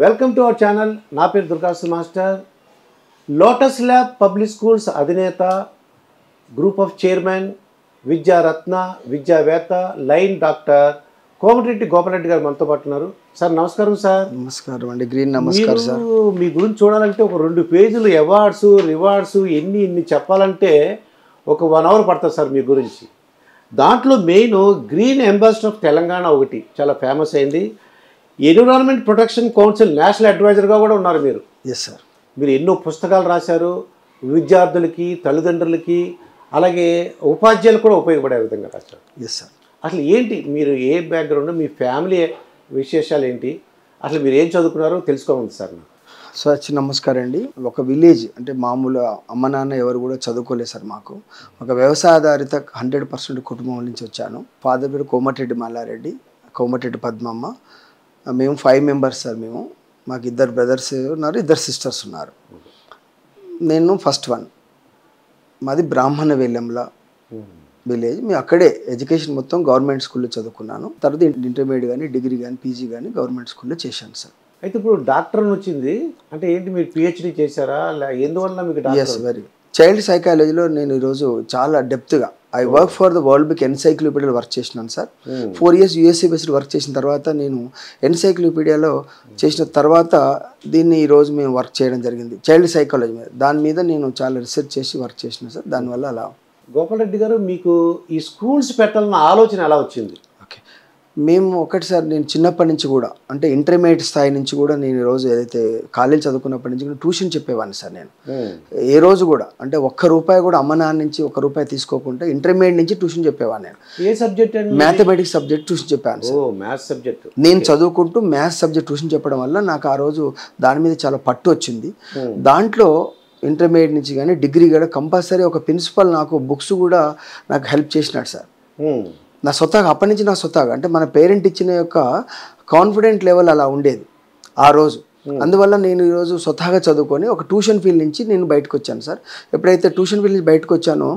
Welcome to our channel. నా పేరు Durgasu master. Lotus lab public schools అధినేత, గ్రూప్ ఆఫ్ చైర్మన్, విద్యారత్న, విద్యావేత్త, లైన్ డాక్టర్ కోమటిరెడ్డి గోపాలరెడ్డి గారు మనతో పాటు ఉన్నారు. సార్ నమస్కారం. సార్ నమస్కారం అండి. గ్రీన్ నమస్కారం సార్. మీ గురించి చూడాలంటే ఒక 2 పేజీలు అవార్డ్స్ రివార్డ్స్ ఎన్ని చెప్పాలంటే ఒక 1 అవర్ పడుతుంది సార్ మీ గురించి. దాంట్లో main green ambassador of Telangana ఒకటి చాలా ఫేమస్ అయింది. ఎన్విరాన్మెంట్ ప్రొటెక్షన్ కౌన్సిల్ నేషనల్ అడ్వైజర్గా కూడా ఉన్నారు మీరు. Yes sir. మీరు ఎన్నో పుస్తకాలు రాశారు, విద్యార్థులకి, తల్లిదండ్రులకి, అలాగే ఉపాధ్యాయులు కూడా ఉపయోగపడే విధంగా రాశారు. Yes sir. అసలు ఏంటి మీరు ఏ బ్యాక్గ్రౌండ్, మీ ఫ్యామిలీ విశేషాలు ఏంటి, అసలు మీరు ఏం చదువుకున్నారో తెలుసుకోమంది సార్. సార్ నమస్కారం అండి. ఒక విలేజ్ అంటే మామూలు అమ్మ నాన్న ఎవరు కూడా చదువుకోలేదు సార్. మాకు ఒక వ్యవసాయాధారిత 100% కుటుంబం నుంచి వచ్చాను. ఫాదర్ పేరు కోమటిరెడ్డి మల్లారెడ్డి, కోమటిరెడ్డి పద్మమ్మ. మేము 5 మెంబర్స్ సార్. మాకు 2 బ్రదర్స్ ఉన్నారు, 2 సిస్టర్స్ ఉన్నారు. నేను ఫస్ట్ వన్. మాది బ్రాహ్మణ వేలంల విలేజ్. మేము అక్కడే ఎడ్యుకేషన్ మొత్తం గవర్నమెంట్ స్కూల్లో చదువుకున్నాను. తర్వాత ఇంటర్మీడియట్ కానీ, డిగ్రీ కానీ, పీజీ కానీ గవర్నమెంట్ స్కూల్లో చేశాను సార్. అయితే ఇప్పుడు డాక్టర్ అని వచ్చింది అంటే ఏంటి, మీరు పిహెచ్డి చేశారా, ఎందువల్ల మీకు డాక్టర్? Yes, very. చైల్డ్ సైకాలజీలో నేను ఈరోజు చాలా డెప్త్గా I work for the world book ఎన్సైక్లోపీడియాలో వర్క్ చేసినాను sir. 4 years USA based work చేసిన తర్వాత నేను ఎన్సైక్లోపీడియాలో చేసిన తర్వాత దీన్ని ఈరోజు మేము వర్క్ చేయడం జరిగింది చైల్డ్ సైకాలజీ మీద. దాని మీద నేను చాలా రీసెర్చ్ చేసి వర్క్ చేసిన సార్. దానివల్ల అలా. గోపాలరెడ్డి గారు, మీకు ఈ స్కూల్స్ పెట్టాలన్న ఆలోచన ఎలా వచ్చింది? ఓకే, మేము ఒకటిసారి నేను చిన్నప్పటి నుంచి కూడా అంటే ఇంటర్మీడియట్ స్థాయి నుంచి కూడా నేను ఈరోజు ఏదైతే కాలేజ్ చదువుకున్నప్పటి నుంచి కూడా ట్యూషన్ చెప్పేవాడిని సార్. నేను ఏ రోజు కూడా అంటే ₹1 కూడా అమ్మ నాన్న నుంచి ₹1 తీసుకోకుండా ఇంటర్మీడియట్ నుంచి ట్యూషన్ చెప్పేవాడిని. నేను ఏ సబ్జెక్ట్ అండి? మ్యాథమెటిక్స్ సబ్జెక్ట్ ట్యూషన్ చెప్పాను సార్. Maths subject. నేను చదువుకుంటూ మ్యాథ్స్ సబ్జెక్ట్ ట్యూషన్ చెప్పడం వల్ల నాకు ఆ రోజు దాని మీద చాలా పట్టు వచ్చింది. దాంట్లో ఇంటర్మీడియట్ నుంచి కానీ డిగ్రీ కూడా కంపల్సరీ ఒక ప్రిన్సిపల్ నాకు బుక్స్ కూడా నాకు హెల్ప్ చేసినాడు సార్. నా స్వతహాగా అప్పటి నుంచి నా స్వతహాగా అంటే మన పేరెంట్ ఇచ్చిన యొక్క కాన్ఫిడెంట్ లెవెల్ అలా ఉండేది ఆ రోజు. అందువల్ల నేను ఈరోజు స్వతహాగా చదువుకొని ఒక ట్యూషన్ ఫీల్డ్ నుంచి నేను బయటకు వచ్చాను సార్. ఎప్పుడైతే ట్యూషన్ ఫీల్డ్ నుంచి బయటకు వచ్చానో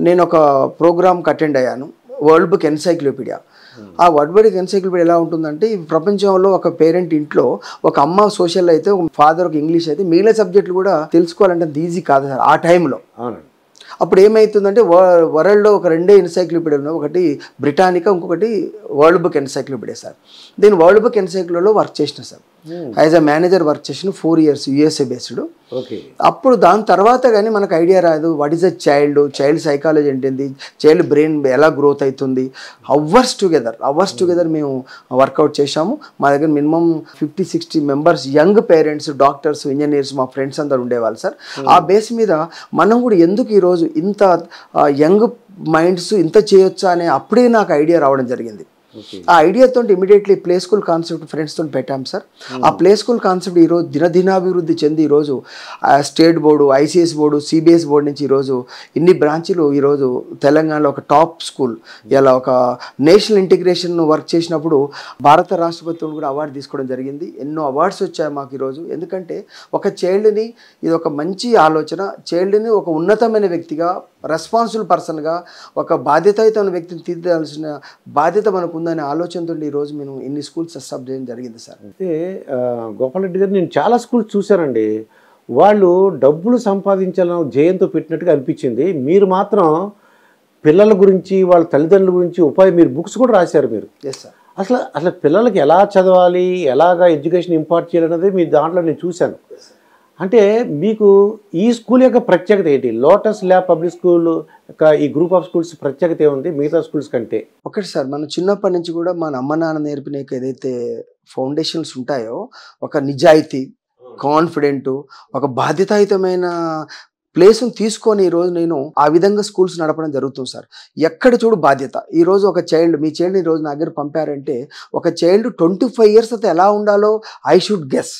నేను ఒక ప్రోగ్రామ్కి అటెండ్ అయ్యాను, వరల్డ్ బుక్ ఎన్సైక్లోపీడియా. ఆ వరల్డ్ బుక్ ఎన్సైక్లోపీడియా ఎలా ఉంటుందంటే ఈ ప్రపంచంలో ఒక పేరెంట్ ఇంట్లో ఒక అమ్మ సోషల్ అయితే, ఒక ఫాదర్ ఒక ఇంగ్లీష్ అయితే, మిగిలిన సబ్జెక్టులు కూడా తెలుసుకోవాలంటే అంత ఈజీ కాదు సార్ ఆ టైంలో. అప్పుడు ఏమవుతుందంటే వరల్డ్లో ఒక 2 ఎన్సైక్లోపీడియా ఉన్నాయి. ఒకటి బ్రిటానికా, ఇంకొకటి వరల్డ్ బుక్ ఎన్సైక్లోపీడియా సార్. నేను వరల్డ్ బుక్ ఎన్సైక్లోలో వర్క్ చేసిన sir. As a manager work చేసిన 4 years యూఎస్ఏ బేస్డ్. అప్పుడు దాని తర్వాత కానీ మనకు ఐడియా రాదు what is a child psychology ఏంటింది, చైల్డ్ బ్రెయిన్ ఎలా గ్రోత్ అవుతుంది. అవర్స్ టుగెదర్ మేము వర్కౌట్ చేశాము. మా దగ్గర minimum 50-60 members young parents, doctors, engineers, మా ఫ్రెండ్స్ అందరు ఉండేవాళ్ళు సార్. ఆ బేస్ మీద మనం కూడా ఎందుకు ఈరోజు ఇంత యంగ్ మైండ్స్ ఇంత చేయొచ్చా అనే అప్పుడే నాకు ఐడియా రావడం జరిగింది. ఆ ఐడియాతో ఇమీడియట్లీ ప్లే స్కూల్ కాన్సెప్ట్ ఫ్రెండ్స్తో పెట్టాం సార్. ఆ ప్లే స్కూల్ కాన్సెప్ట్ ఈరోజు దినదినాభివృద్ధి చెంది ఈరోజు state board, ICSE board, CBSE board నుంచి ఈరోజు ఇన్ని బ్రాంచ్లు ఈరోజు తెలంగాణలో ఒక టాప్ స్కూల్. ఇలా ఒక నేషనల్ ఇంటిగ్రేషన్ వర్క్ చేసినప్పుడు భారత రాష్ట్రపతి కూడా అవార్డు తీసుకోవడం జరిగింది. ఎన్నో అవార్డ్స్ వచ్చాయి మాకు ఈరోజు. ఎందుకంటే ఒక చైల్డ్ని, ఇది ఒక మంచి ఆలోచన, చైల్డ్ని ఒక ఉన్నతమైన వ్యక్తిగా, రెస్పాన్సిబుల్ పర్సన్గా, ఒక బాధ్యతాయుతమైన వ్యక్తిని తీర్చాల్సిన బాధ్యత మనకు ఉందనే ఆలోచనతో ఈరోజు మేము ఇన్ని స్కూల్స్ ఎస్టాబ్లిష్ చేయడం జరిగింది సార్. అయితే గోపాలరెడ్డి గారు, నేను చాలా స్కూల్స్ చూశానండి. వాళ్ళు డబ్బులు సంపాదించాలని జయంతో పెట్టినట్టుగా అనిపించింది. మీరు మాత్రం పిల్లల గురించి, వాళ్ళ తల్లిదండ్రుల గురించి మీరు బుక్స్ కూడా రాశారు మీరు. Yes sir. అసలు పిల్లలకి ఎలా చదవాలి, ఎలాగా ఎడ్యుకేషన్ ఇంపార్ట్ చేయాలన్నది మీ దాంట్లో నేను చూశాను. అంటే మీకు ఈ స్కూల్ యొక్క ప్రత్యేకత ఏంటి? లోటస్ ల్యాబ్ పబ్లిక్ స్కూల్ యొక్క ఈ గ్రూప్ ఆఫ్ స్కూల్స్ ప్రత్యేకత ఏముంది మిగతా స్కూల్స్ కంటే? ఒకటి సార్, మనం చిన్నప్పటి నుంచి కూడా మన అమ్మ నాన్న నేర్పిన ఏదైతే ఫౌండేషన్స్ ఉంటాయో, ఒక నిజాయితీ, కాన్ఫిడెంట్, ఒక బాధ్యతాయుతమైన ప్లేస్ను తీసుకొని ఈరోజు నేను ఆ విధంగా స్కూల్స్ నడపడం జరుగుతుంది సార్. ఎక్కడ చూడు బాధ్యత. ఈరోజు ఒక చైల్డ్, మీ చైల్డ్ ఈరోజు నా దగ్గర పంపారంటే, ఒక చైల్డ్ 25 years అయితే ఎలా ఉండాలో ఐ షుడ్ గెస్.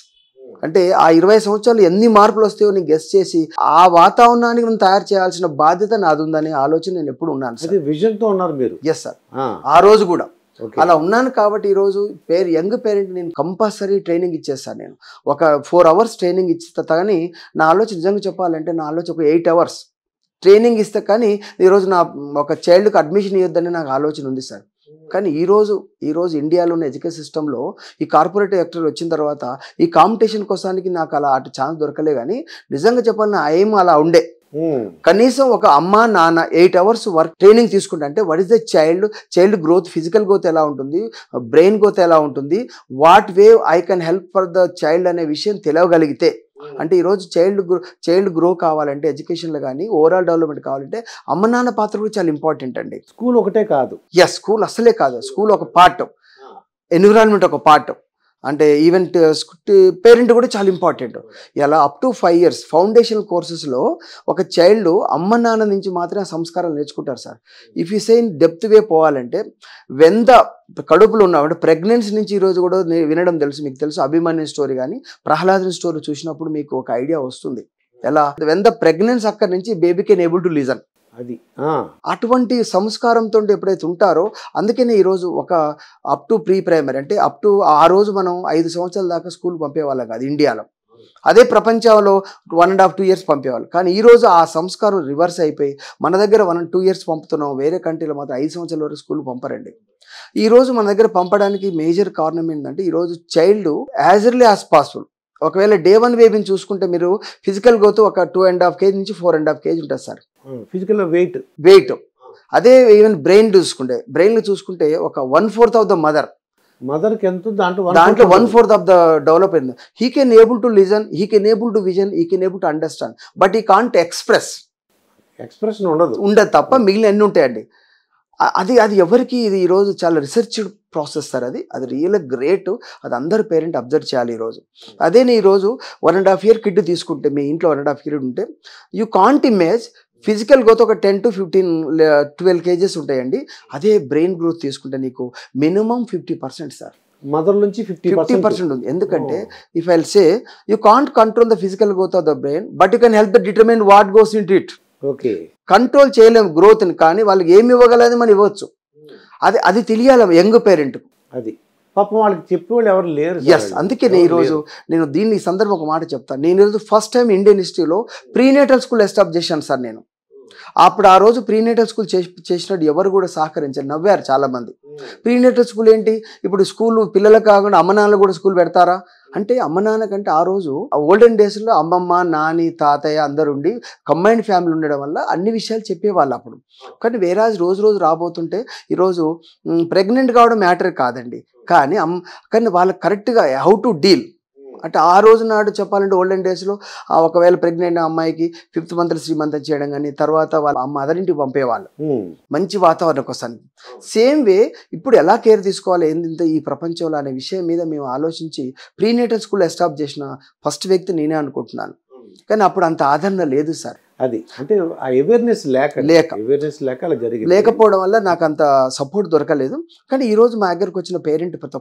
అంటే ఆ 20 సంవత్సరాలు ఎన్ని మార్పులు వస్తాయో నేను గెస్ చేసి ఆ వాతావరణానికి మనం తయారు చేయాల్సిన బాధ్యత నాది ఉందనే ఆలోచన నేను ఎప్పుడు ఉన్నాను సార్. విజన్తో ఉన్నారు మీరు? Yes sir. ఆ రోజు కూడా అలా ఉన్నాను కాబట్టి ఈరోజు యంగ్ పేరెంట్ నేను కంపల్సరీ ట్రైనింగ్ ఇచ్చేస్తాను. నేను ఒక 4 hours ట్రైనింగ్ ఇస్తా. కానీ నా ఆలోచన నిజంగా చెప్పాలంటే నా ఆలోచన ఒక 8 hours ట్రైనింగ్ ఇస్తే కానీ ఈరోజు నా ఒక చైల్డ్కి అడ్మిషన్ ఇవ్వద్దని నాకు ఆలోచన ఉంది సార్. కానీ ఈరోజు ఇండియాలో ఉన్న ఎడ్యుకేషన్ సిస్టంలో ఈ కార్పొరేట్ సెక్టర్ వచ్చిన తర్వాత ఈ కాంపిటీషన్ కోసానికి నాకు అలా అటు ఛాన్స్ దొరకలే. కానీ నిజంగా చెప్పాలన్నా ఏం అలా ఉండే కనీసం ఒక అమ్మ నాన్న 8 hours వర్క్ ట్రైనింగ్ తీసుకుంటా అంటే what is the child growth, physical growth ఎలా ఉంటుంది, బ్రెయిన్ గ్రోత్ ఎలా ఉంటుంది, what way I can help for the child అనే విషయం తెలియగలిగితే, అంటే ఈరోజు చైల్డ్ గ్రో కావాలంటే ఎడ్యుకేషన్లో కానీ ఓవరాల్ డెవలప్మెంట్ కావాలంటే అమ్మ నాన్న పాత్ర కూడా చాలా ఇంపార్టెంట్ అండి. స్కూల్ ఒకటే కాదు, స్కూల్ అసలే కాదు, స్కూల్ ఒక పార్ట్, ఎన్విరాన్మెంట్ ఒక పార్ట్, అంటే ఈవెన్ పేరెంట్ కూడా చాలా ఇంపార్టెంట్. ఇలా అప్ టు 5 years ఫౌండేషనల్ కోర్సెస్లో ఒక చైల్డ్ అమ్మ నాన్న నుంచి మాత్రమే సంస్కారాలు నేర్చుకుంటారు sir. If you say depth way పోవాలంటే కడుపులో ఉన్నప్పుడు ప్రెగ్నెన్సీ నుంచి ఈరోజు కూడా వినడం తెలుసు, మీకు తెలుసు అభిమన్యు స్టోరీ కానీ ప్రహ్లాదుని స్టోరీ చూసినప్పుడు మీకు ఒక ఐడియా వస్తుంది. ఎలా ప్రెగ్నెన్సీ అక్కడి నుంచి baby can able to listen. అది అటువంటి సంస్కారంతో ఎప్పుడైతే ఉంటారో అందుకనే ఈరోజు ఒక అప్ టు ప్రీ ప్రైమరీ అంటే అప్ టు ఆ రోజు మనం 5 సంవత్సరాల దాకా స్కూల్ పంపేవాళ్ళం కాదు ఇండియాలో. అదే ప్రపంచంలో 1.5-2 years పంపేవాళ్ళు. కానీ ఈరోజు ఆ సంస్కారం రివర్స్ అయిపోయి మన దగ్గర 1-2 years పంపుతున్నాం, వేరే కంట్రీలో మాత్రం 5 సంవత్సరాల వరకు స్కూల్ పంపరండి. ఈరోజు మన దగ్గర పంపడానికి మేజర్ కారణం ఏంటంటే ఈరోజు child as early as possible, ఒకవేళ డే 1 బేబీని చూసుకుంటే మీరు ఫిజికల్ గ్రోత్ ఒక 2.5 kg నుంచి 4.5 kg ఉంటుంది సార్ ఫిజికల్ వెయిట్. అదే ఈవెన్ బ్రెయిన్ చూసుకుంటే ఒక 1/4 ఆఫ్ ద మదర్కి ఎంత దాంట్లో 1/4 ఆఫ్ ద డెవలప్ అయింది. He can able to listen, he can able to vision, he can able to understand, but he can't expression ఉండదు తప్ప మిగిలిన అన్ని ఉంటాయండి. అది ఎవరికి ఇది ఈరోజు చాలా రీసెర్చ్డ్ ప్రాసెస్ సార్. అది రియల్ గ్రేట్, అది అందరు పేరెంట్ అబ్జర్వ్ చేయాలి ఈరోజు. అదే ఈరోజు 1.5 year కిడ్ తీసుకుంటే మీ ఇంట్లో 1.5 year ఉంటే you can't image physical growth ఒక 10 to 12 kgs ఉంటాయండి. అదే బ్రెయిన్ గ్రోత్ తీసుకుంటే నీకు మినిమం 50% సార్, మదర్ నుంచి 50% ఉంది. ఎందుకంటే if I say you can't control the physical growth of the brain but you can help the determine what goes in it. Control చేయలేము గ్రోత్ని, కానీ వాళ్ళకి ఏమి ఇవ్వగలది మనం ఇవ్వచ్చు. అది తెలియాలి యంగ్ పేరెంట్. అది పాపం వాళ్ళకి చెప్పేవాళ్ళు ఎవరు లేరు. అందుకే ఈరోజు నేను దీన్ని ఈ సందర్భం ఒక మాట చెప్తాను. నేను ఈరోజు ఫస్ట్ టైం ఇండియన్ హిస్టరీలో ప్రీనేటల్ స్కూల్ ఎస్టాబ్లిష్ చేశాను సార్. నేను అప్పుడు ఆ రోజు ప్రీనేటల్ స్కూల్ చేసినట్టు ఎవరు కూడా సహకరించారు, నవ్వారు చాలా మంది. ప్రీనేటల్ స్కూల్ ఏంటి, ఇప్పుడు స్కూల్ పిల్లలకు కాకుండా అమ్మ నాన్నలు కూడా స్కూల్ పెడతారా అంటే, అమ్మ నాన్న కంటే ఆ రోజు ఓల్డెన్ డేస్లో అమ్మమ్మ నాని తాతయ్య అందరు ఉండి కంబైన్డ్ ఫ్యామిలీ ఉండడం వల్ల అన్ని విషయాలు చెప్పేవాళ్ళు అప్పుడు. కానీ వేరే రోజు రాబోతుంటే ఈరోజు ప్రెగ్నెంట్ కావడం మ్యాటర్ కాదండి, కానీ వాళ్ళకి కరెక్ట్గా హౌ టు డీల్ అంటే ఆ రోజు నాడు చెప్పాలంటే ఓల్డెన్ డేస్లో ఒకవేళ ప్రెగ్నెంట్ అమ్మాయికి 5th month శ్రీమంతం చేయడం కానీ తర్వాత వాళ్ళ అమ్మ అదరింటికి పంపేవాళ్ళు మంచి వాతావరణం కోసం. సేమ్ వే ఇప్పుడు ఎలా కేర్ తీసుకోవాలి ఏంటంటే ఈ ప్రపంచంలో అనే విషయం మీద మేము ఆలోచించి ప్రీనేటల్ స్కూల్ ఎస్టాబ్లిష్ చేసిన ఫస్ట్ వ్యక్తి నేనే అనుకుంటున్నాను. కానీ అప్పుడు అంత ఆదరణ లేదు సార్. అది అంటే ఆ అవేర్నెస్ లేక అలా జరిగింది. లేకపోవడం వల్ల నాకు అంత సపోర్ట్ దొరకలేదు. కానీ ఈరోజు మా దగ్గరకు వచ్చిన పేరెంట్ ప్రతి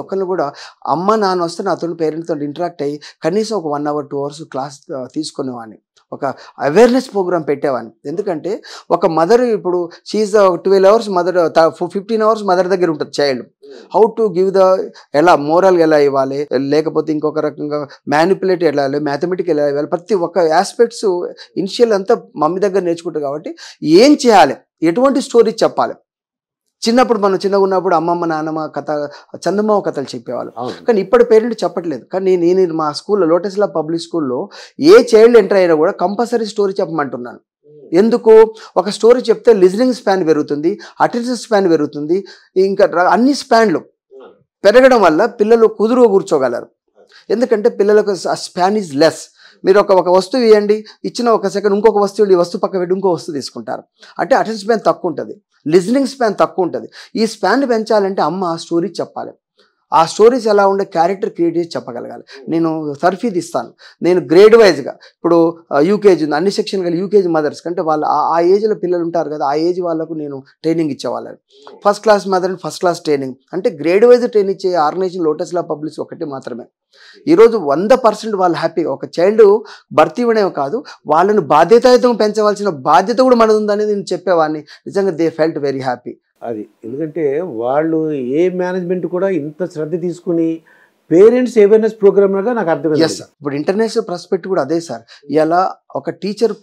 ఒక్కరిని కూడా అమ్మ నాన్న వస్తే నాతో పేరెంట్తో ఇంటరాక్ట్ అయ్యి కనీసం ఒక 1 hour 2 hours క్లాస్ తీసుకునేవాడిని, ఒక అవేర్నెస్ ప్రోగ్రామ్ పెట్టేవాడిని. ఎందుకంటే ఒక మదర్ ఇప్పుడు she 12 hours mother, 15 hours mother దగ్గర ఉంటుంది చైల్డ్. హౌ టు గివ్ ఎలా మోరల్గా ఎలా ఇవ్వాలి, లేకపోతే ఇంకొక రకంగా మ్యానిపులేట్ ఎలా ఇవ్వాలి, మ్యాథమెటిక్ ఎలా ఇవ్వాలి, ప్రతి ఒక్క ఆస్పెక్ట్స్ ఇనిషియల్ అంతా మమ్మీ దగ్గర నేర్చుకుంటారు. కాబట్టి ఏం చేయాలి, ఎటువంటి స్టోరీస్ చెప్పాలి. చిన్నప్పుడు మనం చిన్నగా ఉన్నప్పుడు అమ్మమ్మ నాన్నమ్మ కథ చందమామ కథలు చెప్పేవాళ్ళు, కానీ ఇప్పటి పేరెంట్ చెప్పట్లేదు. కానీ నేను మా స్కూల్లో లోటస్ లా పబ్లిక్ స్కూల్లో ఏ చైల్డ్ ఎంటర్ అయినా కూడా కంపల్సరీ స్టోరీ చెప్పమంటున్నాను. ఎందుకు, ఒక స్టోరీ చెప్తే లిజనింగ్ స్పాన్ పెరుగుతుంది, అటెన్షన్ స్పాన్ పెరుగుతుంది, ఇంకా అన్ని స్పాన్లు పెరగడం వల్ల పిల్లలు కుదురుగా కూర్చోగలరు. ఎందుకంటే పిల్లలకు స్పాన్ ఈజ్ లెస్. మీరు ఒక వస్తువు ఇవ్వండి, ఇచ్చిన 1 second ఇంకొక వస్తువు ఈ వస్తువు పక్క పెట్టి ఇంకో వస్తువు తీసుకుంటారు. అంటే అటెన్షన్ స్పాన్ తక్కువ ఉంటుంది, లిజనింగ్ స్పాన్ తక్కువ ఉంటుంది. ఈ స్పాన్ పెంచాలంటే అమ్మ ఆ స్టోరీ చెప్పాలి. ఆ స్టోరీస్ ఎలా ఉండే క్యారెక్టర్ క్రియేట్ చేసి చెప్పగలగాలి. నేను తర్ఫీదు ఇస్తాను. నేను గ్రేడ్ వైజ్గా ఇప్పుడు యూకేజీ అన్ని సెక్షన్ కలిగి యూకేజీ మదర్స్ కంటే వాళ్ళు ఆ ఏజ్లో పిల్లలు ఉంటారు కదా, ఆ ఏజ్ వాళ్ళకు నేను ట్రైనింగ్ ఇచ్చేవాళ్ళని. First class mother first class training అంటే గ్రేడ్ వైజ్ ట్రైనింగ్ ఇచ్చే ఆర్గనైజేషన్ లోటస్ లా పబ్లిక్ ఒకటి మాత్రమే. ఈరోజు 100% వాళ్ళు హ్యాపీగా, ఒక చైల్డ్ బర్త్ ఇవ్వడమే కాదు వాళ్ళని బాధ్యతాయుతంగా పెంచవలసిన బాధ్యత కూడా మనది ఉందనేది నేను చెప్పేవాడిని. నిజంగా దే ఫెల్ట్ వెరీ హ్యాపీ. అది ఎందుకంటే వాళ్ళు ఏ మేనేజ్మెంట్ కూడా ఇంత శ్రద్ధ తీసుకుని పేరెంట్స్ అవేర్నెస్ ప్రోగ్రామ్ లాగా నాకు అర్థమైంది. ఇప్పుడు ఇంటర్నేషనల్ పర్స్పెక్టివ్ కూడా అదే సార్. ఇలా ఒక టీచర్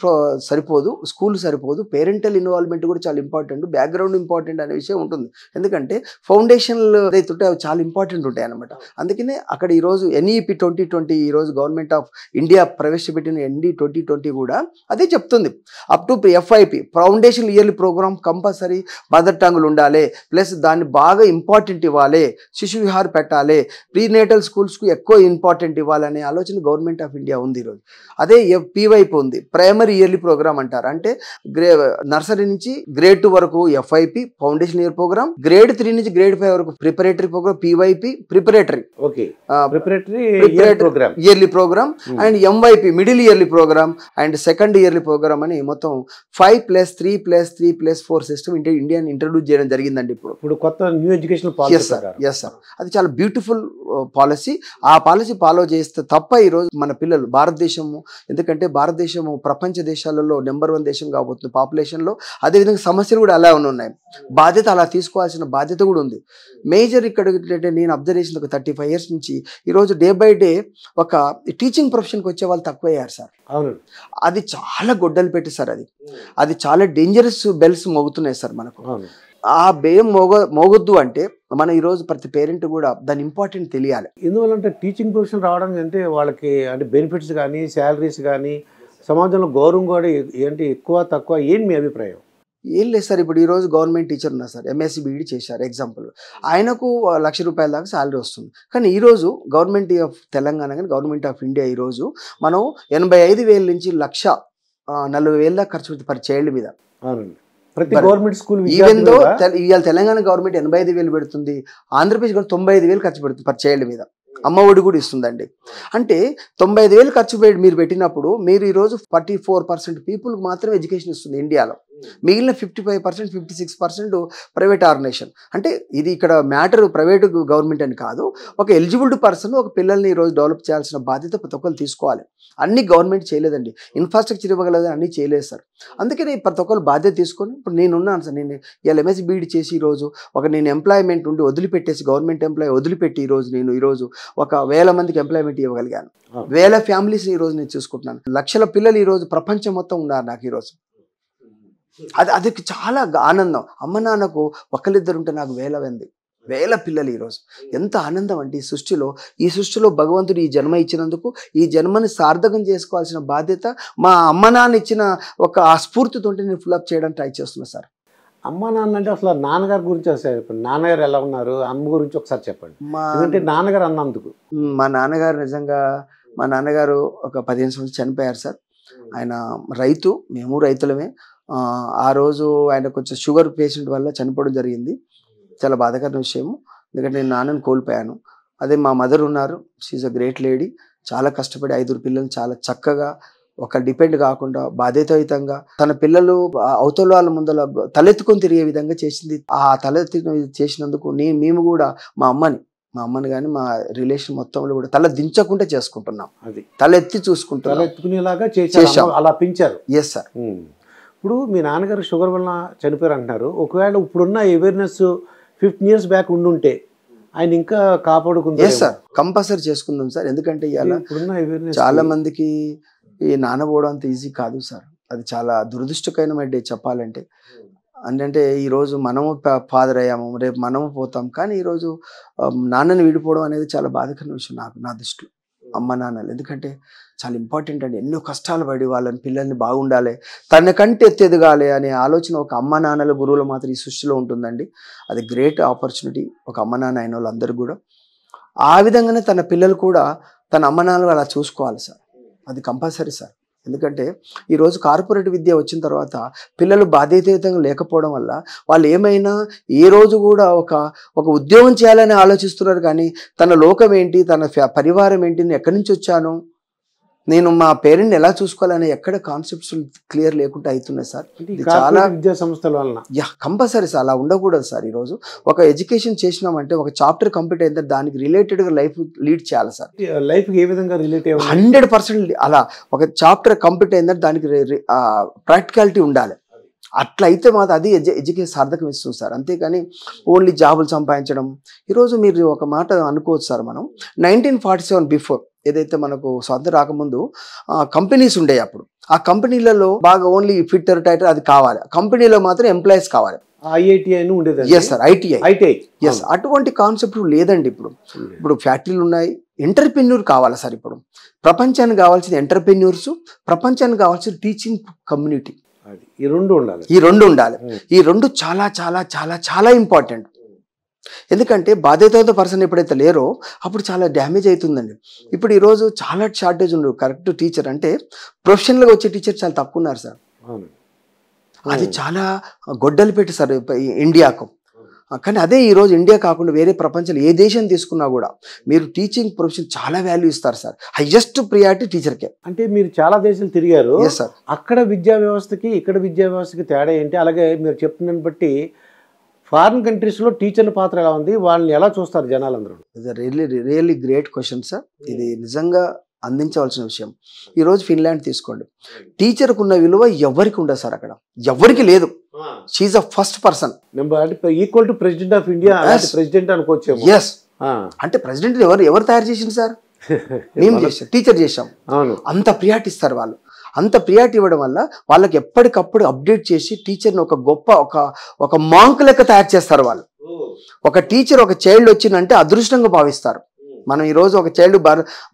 సరిపోదు, స్కూల్ సరిపోదు, పేరెంటల్ ఇన్వాల్వ్మెంట్ కూడా చాలా ఇంపార్టెంట్, బ్యాక్గ్రౌండ్ ఇంపార్టెంట్ అనే విషయం ఉంటుంది. ఎందుకంటే ఫౌండేషన్లు ఏదైతే ఉంటాయో అవి చాలా ఇంపార్టెంట్ ఉంటాయి అనమాట. అందుకనే అక్కడ ఈరోజు NEP 2020 ఈరోజు గవర్నమెంట్ ఆఫ్ ఇండియా ప్రవేశపెట్టిన ND 2020 కూడా అదే చెప్తుంది. అప్ టు FIP foundation yearly programme compulsory mother టంగ్లు ఉండాలి, ప్లస్ దాన్ని బాగా ఇంపార్టెంట్ ఇవ్వాలి, శిశు విహార్ పెట్టాలి, ప్రీనేటల్ స్కూల్స్కు ఎక్కువ ఇంపార్టెంట్ ఇవ్వాలనే ఆలోచన గవర్నమెంట్ ఆఫ్ ఇండియా ఉంది ఈరోజు. అదే PYP ఉంది, ప్రైమరీ ఇయర్లీ ప్రోగ్రామ్ అంటారు. అంటే నర్సరీ నుంచి గ్రేడ్ 2 వరకు FIP foundation year program, grade 3 నుంచి గ్రేడ్ 5 వరకు preparatory program, PYP preparatory yearly program, and MYP middle yearly program, and second yearly program అని మొత్తం 5+3+3+4 సిస్టమ్ ఇండియా ఇంట్రడ్యూస్ చేయడం జరిగిందండి. ఇప్పుడు కొత్త new education policy. Yes sir, అది చాలా బ్యూటిఫుల్ పాలసీ. ఆ పాలసీ ఫాలో చేస్తే తప్ప ఈరోజు మన పిల్లలు భారతదేశము, ఎందుకంటే భారతదేశము ప్రపంచ దేశాలలో నెంబర్ 1 దేశం కాబోతుంది పాపులేషన్లో. అదేవిధంగా సమస్యలు కూడా అలా ఉన్నాయి, బాధ్యత అలా తీసుకోవాల్సిన బాధ్యత కూడా ఉంది. మేజర్ ఇక్కడ నేను అబ్జర్వ్ చేసిన ఒక 35 years నుంచి ఈరోజు డే బై డే ఒక టీచింగ్ ప్రొఫెషన్కి వచ్చే వాళ్ళు తక్కువయ్యారు సార్. అవును, అది చాలా గొడ్డలు పెట్టి సార్, అది చాలా డేంజరస్ బెల్స్ మోగుతున్నాయి సార్ మనకు. ఆ భయం మోగొద్దు అంటే మనం ఈరోజు ప్రతి పేరెంట్ కూడా దాని ఇంపార్టెంట్ తెలియాలి. ఎందువల్లంటే టీచింగ్ ప్రొఫెషన్ రావడానికి అంటే వాళ్ళకి అంటే బెనిఫిట్స్ కానీ శాలరీస్ కానీ సమాజంలో గౌరవం కూడా ఏంటి ఎక్కువ తక్కువ, ఏంటి మీ అభిప్రాయం? ఏం లేదు సార్, ఇప్పుడు ఈరోజు గవర్నమెంట్ టీచర్ ఉన్నారు సార్, MSc BEd చేశారు ఎగ్జాంపుల్, ఆయనకు ₹1,00,000 దాకా శాలరీ వస్తుంది. కానీ ఈరోజు గవర్నమెంట్ ఆఫ్ తెలంగాణ కానీ గవర్నమెంట్ ఆఫ్ ఇండియా ఈరోజు మనం 85,000 నుంచి 1,40,000 దాకా ఖర్చు పెడుతుంది పర్ చైల్డ్ మీద. అవునండి, ప్రతి గవర్నమెంట్ స్కూల్. ఈవెన్ దో ఇవాళ తెలంగాణ గవర్నమెంట్ 85,000 పెడుతుంది, ఆంధ్రప్రదేశ్ గవర్నమెంట్ 95,000 ఖర్చు పెడుతుంది పర్ చైల్డ్ మీద. అమ్మ ఒడి కూడా ఇస్తుందండి. అంటే 95,000 ఖర్చు మీరు పెట్టినప్పుడు మీరు ఈరోజు 44% పీపుల్కి మాత్రమే ఎడ్యుకేషన్ ఇస్తుంది ఇండియాలో. మిగిలిన 55%, 56% ప్రైవేట్ ఆర్గనైజేషన్. అంటే ఇది ఇక్కడ మ్యాటర్ ప్రైవేట్ గవర్నమెంట్ అని కాదు, ఒక ఎలిజిబుల్ పర్సన్ ఒక పిల్లల్ని ఈరోజు డెవలప్ చేయాల్సిన బాధ్యత ప్రతి ఒక్కరు తీసుకోవాలి. అన్ని గవర్నమెంట్ చేయలేదండి, ఇన్ఫ్రాస్ట్రక్చర్ ఇవ్వగలదని అన్నీ చేయలేదు సార్. అందుకని ప్రతి ఒక్కరు బాధ్యత తీసుకొని ఇప్పుడు నేనున్నాను సార్. నేను ఇలా MSc BEd చేసి ఈరోజు నేను ఎంప్లాయ్మెంట్ ఉండి వదిలిపెట్టేసి గవర్నమెంట్ ఎంప్లాయీ వదిలిపెట్టి ఈరోజు 1,000 మందికి ఎంప్లాయ్మెంట్ ఇవ్వగలిగాను. 1,000 ఫ్యామిలీస్ ఈరోజు నేను చూసుకుంటున్నాను. లక్షల పిల్లలు ఈరోజు ప్రపంచం మొత్తం ఉన్నారు నాకు ఈరోజు. అది చాలా ఆనందం. అమ్మ నాన్నకు ఒకళ్ళిద్దరు ఉంటే నాకు 1,000 పిల్లలు ఈరోజు. ఎంత ఆనందం అంటే ఈ సృష్టిలో భగవంతుడు ఈ జన్మ ఇచ్చినందుకు ఈ జన్మని సార్థకం చేసుకోవాల్సిన బాధ్యత మా అమ్మ నాన్న ఇచ్చిన ఒక స్ఫూర్తితో నేను ఫుల్అప్ చేయడానికి ట్రై చేస్తున్నా సార్. అమ్మ నాన్న అంటే అసలు నాన్నగారి గురించి వస్తాయి. నాన్నగారు ఎలా ఉన్నారు, అమ్మ గురించి ఒకసారి చెప్పండి. అంటే నాన్నగారు అన్నందుకు మా నాన్నగారు నిజంగా మా నాన్నగారు ఒక 15 సంవత్సరాలు చనిపోయారు సార్. ఆయన రైతు, మేము రైతులమే. ఆ రోజు ఆయన కొంచెం షుగర్ పేషెంట్ వల్ల చనిపోవడం జరిగింది. చాలా బాధాకరమైన విషయము, ఎందుకంటే నేను నాన్నని కోల్పోయాను. అదే మా మదర్ ఉన్నారు, షీఈ్ అ గ్రేట్ లేడీ. చాలా కష్టపడి 5 పిల్లలు చాలా చక్కగా ఒక డిపెండ్ కాకుండా బాధ్యతాయుతంగా తన పిల్లలు అవతల వాళ్ళ ముందర తలెత్తుకొని తిరిగే విధంగా చేసింది. ఆ తలెత్తి చేసినందుకు మేము కూడా మా అమ్మని కానీ మా రిలేషన్ మొత్తంలో కూడా తల దించకుండా చేసుకుంటున్నాం. అది తలెత్తి చూసుకుంటాం, తలెత్తుకునేలాగా చేశాం, అలా పెంచారు. Yes sir. ఇప్పుడు మీ నాన్నగారు షుగర్ వల్ల చనిపోయారు అంటున్నారు. ఒకవేళ ఇప్పుడున్న అవేర్నెస్ 15 years బ్యాక్ ఉండుంటే ఆయన ఇంకా కాపాడుకుంటారు. ఎస్ సార్, కంపల్సరీ చేసుకుందాం సార్. ఎందుకంటే ఇవాళ ఇప్పుడున్న అవేర్నెస్ చాలా మందికి ఈ నానబోవడం అంత ఈజీ కాదు సార్. అది చాలా దురదృష్టకరమైన చెప్పాలంటే. అంటే ఈరోజు మనము ఫాదర్ అయ్యాము, రేపు మనము పోతాం. కానీ ఈరోజు నాన్నని విడిపోవడం అనేది చాలా బాధాకరమైన విషయం నా దృష్టిలో. అమ్మ నాన్నలు ఎందుకంటే చాలా ఇంపార్టెంట్ అండి. ఎన్నో కష్టాలు పడి వాళ్ళని పిల్లల్ని బాగుండాలి, తనకంటే ఎత్తెదగాలి అనే ఆలోచన ఒక అమ్మ నాన్నల గురువులు మాత్రం ఈ సృష్టిలో ఉంటుందండి. అది గ్రేట్ ఆపర్చునిటీ ఒక అమ్మ నాన్న అయిన వాళ్ళందరూ కూడా. ఆ విధంగానే తన పిల్లలు కూడా తన అమ్మ నాన్నలు అలా చూసుకోవాలి సార్. అది కంపల్సరీ సార్. ఎందుకంటే ఈరోజు కార్పొరేట్ విద్య వచ్చిన తర్వాత పిల్లలు బాధ్యతాయుతంగా లేకపోవడం వల్ల వాళ్ళు ఏమైనా ఏ రోజు కూడా ఒక ఉద్యోగం చేయాలని ఆలోచిస్తున్నారు. కానీ తన లోకం ఏంటి, తన పరివారం ఏంటి, నేను ఎక్కడి నుంచి వచ్చాను, నేను మా పేరెంట్ని ఎలా చూసుకోవాలని ఎక్కడ కాన్సెప్ట్స్ క్లియర్ లేకుండా అవుతున్నాయి సార్. చాలా విద్యా సంస్థల వలన కంపల్సరీ సార్. అలా ఉండకూడదు సార్. ఈరోజు ఒక ఎడ్యుకేషన్ చేసినామంటే ఒక చాప్టర్ కంప్లీట్ అయితే దానికి రిలేటెడ్గా లైఫ్ లీడ్ చేయాలి సార్. లైఫ్ ఏ విధంగా రిలేట్ 100% అలా ఒక చాప్టర్ కంప్లీట్ అయిందంటే దానికి ప్రాక్టికాలిటీ ఉండాలి. అట్లా అయితే మాత్రం అది ఎడ్యుకేషన్ సార్థకం ఇస్తుంది సార్. అంతేకాని ఓన్లీ జాబులు సంపాదించడం. ఈరోజు మీరు ఒక మాట అనుకోవచ్చు సార్, మనం 1947 బిఫోర్ ఏదైతే మనకు స్వాతంత్రం రాకముందు కంపెనీస్ ఉండేవి అప్పుడు. ఆ కంపెనీలలో బాగా ఓన్లీ ఫిట్టర్ టైటర్ అది కావాలి, కంపెనీలో మాత్రం ఎంప్లాయీస్ కావాలి. ఐఐటి అని ఉండేది. Yes sir, ITI. ఎస్, అటువంటి కాన్సెప్ట్ లేదండి ఇప్పుడు. ఇప్పుడు ఫ్యాక్టరీలు ఉన్నాయి, ఎంటర్ప్రెన్యూర్ కావాలి సార్. ఇప్పుడు ప్రపంచానికి కావాల్సిన ఎంటర్ప్రెన్యూర్స్, ప్రపంచానికి కావాల్సిన టీచింగ్ కమ్యూనిటీ, ఈ రెండు ఉండాలి. ఈ రెండు చాలా చాలా చాలా చాలా ఇంపార్టెంట్. ఎందుకంటే బాధ్యతతో పర్సన్ ఎప్పుడైతే లేరో అప్పుడు చాలా డ్యామేజ్ అవుతుందండి. ఇప్పుడు ఈరోజు చాలా షార్టేజ్ ఉండదు కరెక్ట్ టీచర్ అంటే. ప్రొఫెషనల్గా వచ్చే టీచర్ చాలా తక్కువ ఉన్నారు సార్. అది చాలా గొడ్డలు పెట్టి సార్ ఇండియాకు. కానీ అదే ఈరోజు ఇండియా కాకుండా వేరే ప్రపంచంలో ఏ దేశం తీసుకున్నా కూడా మీరు టీచింగ్ ప్రొఫెషన్ చాలా వాల్యూ ఇస్తారు సార్. హైయెస్ట్ ప్రియారిటీ టీచర్కే. అంటే మీరు చాలా దేశాలు తిరిగారు సార్. అక్కడ విద్యా వ్యవస్థకి ఇక్కడ విద్యా వ్యవస్థకి తేడా ఏంటి? అలాగే మీరు చెప్తున్నదాన్ని బట్టి ఫారిన్ కంట్రీస్లో టీచర్ల పాత్ర ఎలా ఉంది, వాళ్ళని ఎలా చూస్తారు జనాలందరూ? Really great question sir. ఇది నిజంగా అందించవలసిన విషయం. ఈరోజు ఫిన్లాండ్ తీసుకోండి, టీచర్కు ఉన్న విలువ ఎవరికి ఉండదు సార్, అక్కడ ఎవరికి లేదు. She a first person, equal to president of India. President అనుకోవచ్చు. ఎస్, అంటే ప్రెసిడెంట్ ఎవరు తయారు చేసింది సార్? మేము చేసాం, టీచర్ చేసాం. అంత ప్రియారిటీ ఇస్తారు వాళ్ళు. అంత ప్రియారిటీ ఇవ్వడం వల్ల వాళ్ళకి ఎప్పటికప్పుడు అప్డేట్ చేసి టీచర్ని ఒక గొప్ప ఒక మాంక్ లెక్క తయారు చేస్తారు వాళ్ళు. ఒక టీచర్ ఒక చైల్డ్ వచ్చిందంటే అదృష్టంగా భావిస్తారు. మనం ఈరోజు ఒక చైల్డ్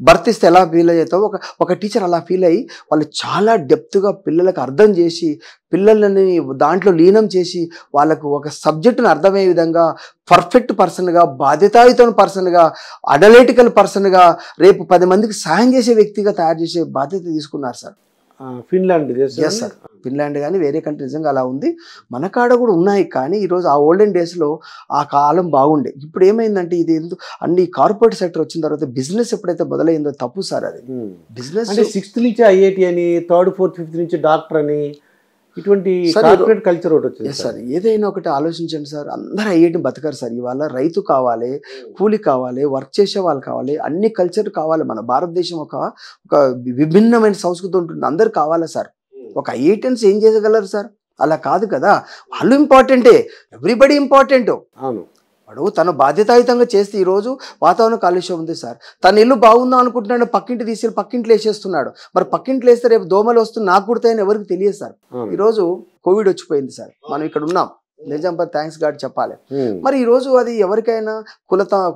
బర్త్ ఇస్తే ఎలా ఫీల్ అవుతావో ఒక టీచర్ అలా ఫీల్ అయ్యి వాళ్ళు చాలా డెప్త్గా పిల్లలకు అర్థం చేసి, పిల్లలని దాంట్లో లీనం చేసి, వాళ్ళకు ఒక సబ్జెక్టును అర్థమయ్యే విధంగా పర్ఫెక్ట్ పర్సన్గా, బాధ్యతాయుత పర్సన్గా, అడలేటికల్ పర్సన్గా, రేపు 10 మందికి సాయం చేసే వ్యక్తిగా తయారు చేసే బాధ్యత తీసుకున్నారు sir Finland. Yes sir, Finland కానీ వేరే కంట్రీ నిజంగా అలా ఉంది. మన కాడ కూడా ఉన్నాయి. కానీ ఈరోజు ఆ ఓల్డెన్ డేస్లో ఆ కాలం బాగుండే. ఇప్పుడు ఏమైందంటే ఇది అన్ని కార్పొరేట్ సెక్టర్ వచ్చిన తర్వాత బిజినెస్ ఎప్పుడైతే మొదలైందో తప్పు సార్. అది బిజినెస్ 6th నుంచి ఐఐటి అని, 3rd, 4th, 5th నుంచి డాక్టర్ అని, ఇటువంటి కార్పొరేట్ కల్చర్ ఒకటి వచ్చింది సార్. ఏదైనా ఒకటి ఆలోచించండి సార్, అందరూ ఐఐటి బతకారు సార్. ఇవాళ రైతు కావాలి, కూలి కావాలి, వర్క్ చేసే వాళ్ళు కావాలి, అన్ని కల్చర్ కావాలి. మన భారతదేశం ఒక విభిన్నమైన సంస్కృతి ఉంటుంది, అందరు కావాలా సార్. ఒక ఐఐటియన్స్ ఏం చేయగలరు సార్? అలా కాదు కదా. వాళ్ళు ఇంపార్టెంటే, ఎవ్రీబడి ఇంపార్టెంట్. అవును, వాడు తన బాధ్యతాయుతంగా చేస్తే ఈరోజు వాతావరణ కాలుష్యం ఉంది సార్. తన ఇల్లు బాగుందా అనుకుంటున్నాడు, పక్కింటి తీసుకెళ్ళి పక్కింట్లో వేసేస్తున్నాడు. మరి పక్కింట్లో వేస్తే రేపు దోమలు వస్తుంది నాకు కుడతాయని ఎవరికి తెలియదు సార్. ఈరోజు కోవిడ్ వచ్చిపోయింది సార్, మనం ఇక్కడ ఉన్నాం, నిజాంపై థ్యాంక్స్ గాడ్ చెప్పాలి. మరి ఈరోజు అది ఎవరికైనా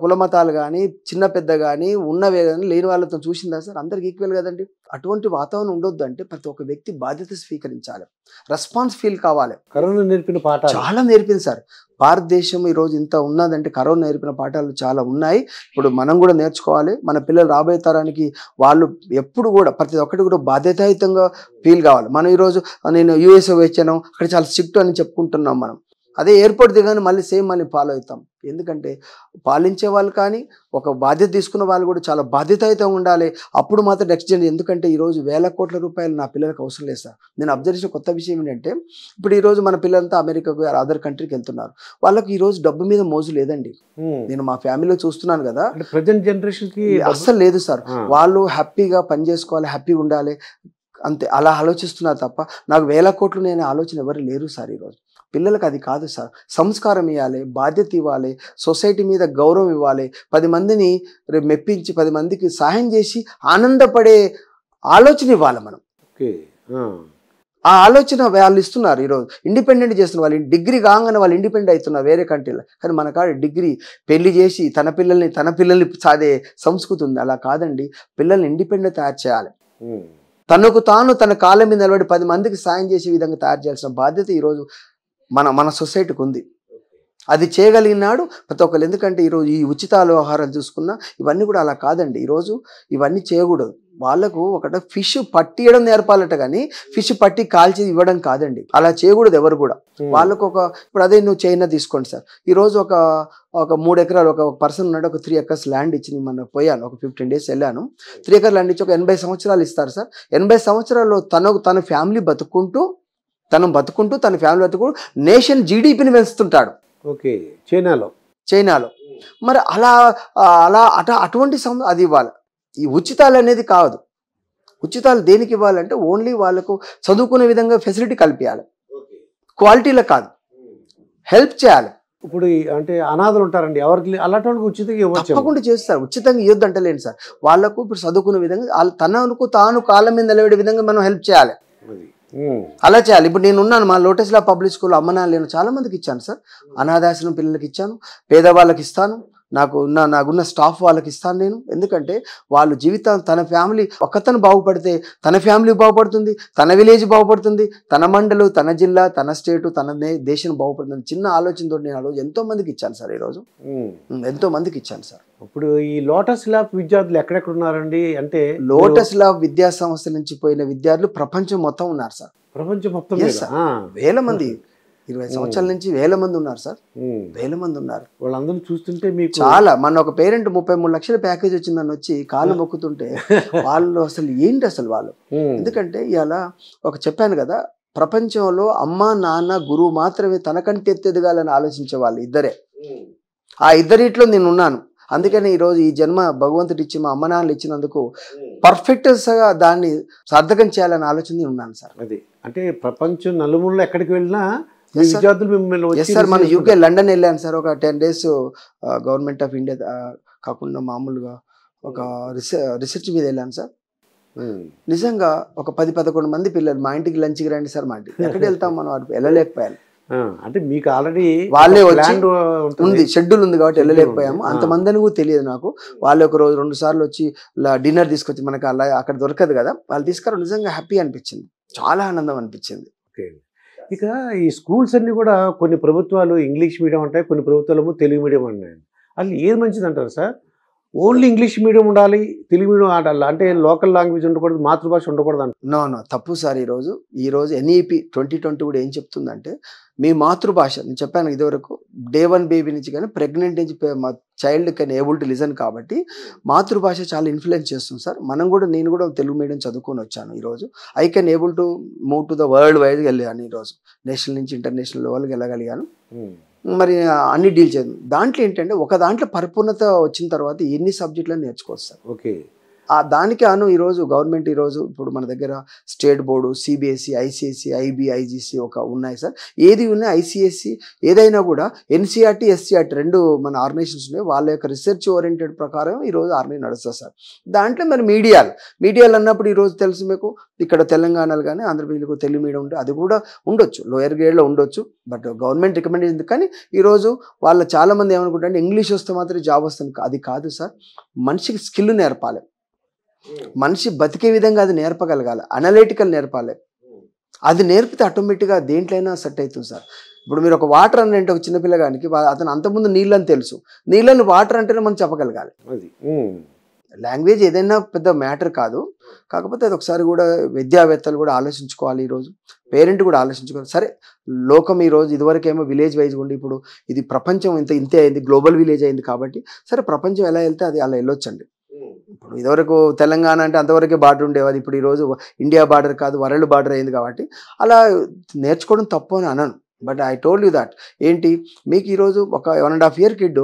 కులమతాలు కానీ, చిన్న పెద్ద కానీ, ఉన్నవే కానీ, లేని వాళ్ళతో చూసిందా సార్? అందరికి ఈక్వల్ కదండి. అటువంటి వాతావరణం ఉండొద్దు అంటే ప్రతి ఒక్క వ్యక్తి బాధ్యత స్వీకరించాలి, రెస్పాన్స్ ఫీల్ కావాలి. కరోనా నేర్పిన పాఠాలు చాలా నేర్పింది సార్. భారతదేశం ఈరోజు ఇంత ఉన్నదంటే కరోనా నేర్పిన పాఠాలు చాలా ఉన్నాయి. ఇప్పుడు మనం కూడా నేర్చుకోవాలి. మన పిల్లలు రాబోయే తరానికి వాళ్ళు ఎప్పుడు కూడా ప్రతి ఒక్కటి కూడా బాధ్యతాయుతంగా ఫీల్ కావాలి. మనం ఈరోజు నేను యూఎస్ఏ వచ్చాను, అక్కడ చాలా స్ట్రిక్ట్ అని చెప్పుకుంటున్నాం మనం. అదే ఎయిర్పోర్ట్ దిగానే మళ్ళీ సేమ్ మళ్ళీ ఫాలో అవుతాం. ఎందుకంటే పాలించే వాళ్ళు కానీ ఒక బాధ్యత తీసుకున్న వాళ్ళు కూడా చాలా బాధ్యతాయుతంగా ఉండాలి. అప్పుడు మాత్రం నెక్స్ట్ జనరేషన్. ఎందుకంటే ఈరోజు వేల కోట్ల రూపాయలు నా పిల్లలకు అవసరం లేదు సార్. నేను అబ్జర్వ్ చేసిన కొత్త విషయం ఏంటంటే ఇప్పుడు ఈరోజు మన పిల్లలంతా అమెరికాకు అదర్ కంట్రీకి వెళ్తున్నారు. వాళ్ళకి ఈరోజు డబ్బు మీద మోజు లేదండి. నేను మా ఫ్యామిలీలో చూస్తున్నాను కదా, ప్రజెంట్ జనరేషన్కి అస్సలు లేదు సార్. వాళ్ళు హ్యాపీగా పని చేసుకోవాలి, హ్యాపీగా ఉండాలి, అంతే అలా ఆలోచిస్తున్నారు తప్ప నాకు వేల కోట్లు నేను ఆలోచన ఎవరు లేరు సార్. ఈరోజు పిల్లలకు అది కాదు సార్. సంస్కారం ఇవ్వాలి, బాధ్యత ఇవ్వాలి, సొసైటీ మీద గౌరవం ఇవ్వాలి, 10 మందిని మెప్పించి 10 మందికి సహాయం చేసి ఆనందపడే ఆలోచన ఇవ్వాలి మనం. ఆ ఆలోచన వాళ్ళు ఇస్తున్నారు. ఈరోజు ఇండిపెండెంట్ చేస్తున్నారు. వాళ్ళు డిగ్రీ కాగానే వాళ్ళు ఇండిపెండెంట్ అవుతున్నారు వేరే కంట్రీలో. కానీ మన కాడ డిగ్రీ పెళ్లి చేసి తన పిల్లల్ని సాదే సంస్కృతి ఉంది. అలా కాదండి. పిల్లల్ని ఇండిపెండెంట్ తయారు చేయాలి. తనకు తాను తన కాళ్ళ మీద నిలబడి 10 మందికి సాయం చేసే విధంగా తయారు చేయాల్సిన బాధ్యత ఈరోజు మన సొసైటీకి ఉంది. అది చేయగలిగినాడు ప్రతి ఒక్కరు. ఎందుకంటే ఈరోజు ఈ ఉచితాలు ఆహారాలు చూసుకున్నా ఇవన్నీ కూడా అలా కాదండి. ఈరోజు ఇవన్నీ చేయకూడదు. వాళ్ళకు ఒకట ఫిష్ పట్టియడం నేర్పాలట, కానీ ఫిష్ పట్టి కాల్చి ఇవ్వడం కాదండి. అలా చేయకూడదు ఎవరు కూడా. వాళ్ళకు ఇప్పుడు అదే నువ్వు చైనా తీసుకోండి సార్. ఈరోజు ఒక 3 ఎకరాలు ఒక పర్సన్ ఉన్నాడు, ఒక 3 acres ల్యాండ్ ఇచ్చి మనం పోయాను, ఒక 15 days వెళ్ళాను. 3 acres ల్యాండ్ ఇచ్చి ఒక 80 సంవత్సరాలు ఇస్తారు సార్. 80 సంవత్సరాల్లో తన ఫ్యామిలీ బతుకుంటూ తన ఫ్యామిలీ బతుకుంటూ నేషన్ జీడిపిని పెంచుతుంటాడు. ఓకే, చైనాలో. మరి అటువంటి అది ఇవ్వాలి. ఈ ఉచితాలు అనేది కాదు. ఉచితాలు దేనికి ఇవ్వాలంటే ఓన్లీ వాళ్ళకు చదువుకునే విధంగా ఫెసిలిటీ కల్పించాలి, క్వాలిటీలో కాదు. హెల్ప్ చేయాలి. ఇప్పుడు అంటే అనాథలు ఉంటారండి, ఎవరికి అలాంటి వాళ్ళకి ఉచితంగా ఇవ్వచ్చు. తప్పకుండా చేస్తారు. ఉచితంగా ఇవ్వద్దు అంటలేండి సార్. వాళ్ళకు ఇప్పుడు చదువుకునే విధంగా తనకు తాను కాళ్ళ మీద నిలబడే విధంగా మనం హెల్ప్ చేయాలి. అలా చేయాలి. ఇప్పుడు నేను ఉన్నాను మా లోటస్ లా పబ్లిక్ స్కూల్ అమ్మ నాన్న నేను చాలా మందికి ఇచ్చాను సార్. అనాథాశ్రమం పిల్లలకి ఇచ్చాను, పేదవాళ్ళకి ఇస్తాను, నాకున్న స్టాఫ్ వాళ్ళకి ఇస్తాను నేను. ఎందుకంటే వాళ్ళు జీవితం తన ఫ్యామిలీ ఒక్కతను బాగుపడితే తన ఫ్యామిలీ బాగుపడుతుంది, తన విలేజ్ బాగుపడుతుంది, తన మండలు, తన జిల్లా, తన స్టేటు, తన దేశం బాగుపడుతుంది. చిన్న ఆలోచనతో నేను ఆ రోజు ఎంతో మందికి ఇచ్చాను సార్. ఈరోజు ఎంతో మందికి ఇచ్చాను సార్. ఇప్పుడు ఈ లోటస్ ల్యాబ్ విద్యార్థులు ఎక్కడెక్కడ ఉన్నారండి? అంటే లోటస్ ల్యాబ్ విద్యా సంస్థ నుంచి పోయిన విద్యార్థులు ప్రపంచం మొత్తం ఉన్నారు సార్. ప్రపంచం మొత్తం వేల మంది, 20 సంవత్సరాల నుంచి వేల మంది ఉన్నారు సార్. వేల మంది ఉన్నారు. వాళ్ళందరూ చూస్తుంటే మీకు చాలా మన ఒక పేరెంట్ 33 లక్షల ప్యాకేజ్ వచ్చిందని వచ్చి కాళ్ళు మొక్కుతుంటే వాళ్ళు అసలు ఏంటి అసలు వాళ్ళు. ఎందుకంటే ఇలా చెప్పాను కదా, ప్రపంచంలో అమ్మ నాన్న గురువు మాత్రమే తనకంటే ఎత్తెదగాలని ఆలోచించే వాళ్ళు ఇద్దరే. ఆ ఇద్దరిట్లో నేను ఉన్నాను. అందుకని ఈరోజు ఈ జన్మ భగవంతుడు ఇచ్చి మా అమ్మ నాన్నలు ఇచ్చినందుకు పర్ఫెక్ట్గా దాన్ని సార్థకం చేయాలని ఆలోచన ఉన్నాను సార్. అది అంటే ప్రపంచం నలుమూలలో ఎక్కడికి వెళ్ళినా విద్యార్థులు మిమ్మల్ని సార్. మన యూకే లండన్ వెళ్ళాను సార్. ఒక 10 days గవర్నమెంట్ ఆఫ్ ఇండియా కాకుండా మామూలుగా ఒక రీసెర్చ్ మీద వెళ్ళాను సార్. నిజంగా ఒక 10-11 మంది పిల్లలు మా ఇంటికి లంచ్కి రండి సార్, మా ఇంటికి ఎక్కడికి వెళ్తాం మనం, వాడు వెళ్ళలేకపోయాను. అంటే మీకు ఆల్రెడీ వాళ్ళే వచ్చి ఉంది, షెడ్యూల్ ఉంది కాబట్టి వెళ్ళలేకపోయాము. అంతమందిని కూడా తెలియదు నాకు. వాళ్ళు ఒక రోజు 2 సార్లు వచ్చి డిన్నర్ తీసుకొచ్చి మనకు అలా అక్కడ దొరకదు కదా, వాళ్ళు తీసుకురా. నిజంగా హ్యాపీ అనిపించింది, చాలా ఆనందం అనిపించింది. ఇక ఈ స్కూల్స్ అన్ని కూడా కొన్ని ప్రభుత్వాలు ఇంగ్లీష్ మీడియం ఉంటాయి, కొన్ని ప్రభుత్వాలు తెలుగు మీడియం ఉన్నాయి. అసలు ఏది మంచిది అంటారు సార్? ఓన్లీ ఇంగ్లీష్ మీడియం ఉండాలి, తెలుగు మీడియం ఆడాలి అంటే లోకల్ లాంగ్వేజ్ ఉండకూడదు, మాతృభాష ఉండకూడదు అంట. నో తప్పు సార్. ఈరోజు NEP 2020 కూడా ఏం చెప్తుందంటే మీ మాతృభాష, నేను చెప్పాను ఇదివరకు, Day 1 బేబీ నుంచి కానీ ప్రెగ్నెంట్ నుంచి child can able to listen. కాబట్టి మాతృభాష చాలా ఇన్ఫ్లుయెన్స్ చేస్తుంది సార్. నేను కూడా తెలుగు మీడియం చదువుకొని వచ్చాను. ఈరోజు I can able to move to the world వైడ్గా వెళ్ళాను. ఈరోజు నేషనల్ నుంచి ఇంటర్నేషనల్ లెవెల్కి వెళ్ళగలిగాను. మరి అన్ని డీల్ చేద్దాం. దాంట్లో ఏంటంటే ఒక దాంట్లో పరిపూర్ణత వచ్చిన తర్వాత ఎన్ని సబ్జెక్టులను నేర్చుకోవచ్చు సార్. ఓకే. దానికి ఈరోజు గవర్నమెంట్ ఇప్పుడు మన దగ్గర state board, CBSE, ICSE, IB, IGC ఉన్నాయి సార్. ఏది ఉన్నాయి ICSE ఏదైనా కూడా NCERT, SCERT 2 మన ఆర్గనైజేషన్స్ ఉన్నాయి. వాళ్ళ యొక్క రీసెర్చ్ ఓరియంటెడ్ ప్రకారం ఈరోజు ఆర్గనైజ్ నడుస్తుంది సార్. దాంట్లో మరి మీడియాలు అన్నప్పుడు ఈరోజు తెలుసు మీకు, ఇక్కడ తెలంగాణలో కానీ ఆంధ్రప్రదేశ్లో తెలుగు మీడియం ఉంటే అది కూడా ఉండొచ్చు, లోయర్ గ్రేడ్లో ఉండొచ్చు. బట్ గవర్నమెంట్ రికమెండ్ చేసింది. కానీ ఈరోజు వాళ్ళ చాలామంది ఏమనుకుంటారంటే ఇంగ్లీష్ వస్తే మాత్రం జాబ్ వస్తుంది. అది కాదు సార్. మనిషికి స్కిల్ నేర్పాలి, మనిషి బతికే విధంగా అది నేర్పగలగాలి, అనలిటికల్ నేర్పాలి. అది నేర్పితే ఆటోమేటిక్గా దేంట్లైనా సెట్ అవుతుంది సార్. ఇప్పుడు మీరు ఒక వాటర్ అని అంటే ఒక చిన్నపిల్లగానికి అతను అంతకుముందు నీళ్ళని తెలుసు, నీళ్ళని వాటర్ అంటేనే మనం చెప్పగలగాలి. లాంగ్వేజ్ ఏదైనా పెద్ద మ్యాటర్ కాదు. కాకపోతే అది ఒకసారి కూడా విద్యావేత్తలు కూడా ఆలోచించుకోవాలి. ఈరోజు పేరెంట్ కూడా ఆలోచించుకోవాలి. సరే లోకం ఈరోజు ఇదివరకేమో విలేజ్ వైజ్ ఉండి ఇప్పుడు ఇది ప్రపంచం ఇంతే అయింది, గ్లోబల్ విలేజ్ అయింది. కాబట్టి సరే ప్రపంచం ఎలా వెళ్తే అది అలా వెళ్ళొచ్చండి. ఇప్పుడు ఇదివరకు తెలంగాణ అంటే అంతవరకే బార్డర్ ఉండేవాది. ఇప్పుడు ఈరోజు ఇండియా బార్డర్ కాదు, వరల్డ్ బార్డర్ అయింది. కాబట్టి అలా నేర్చుకోవడం తప్పు అని అనను. But I told you that ఏంటి, మీకు ఈరోజు ఒక 1.5 year kid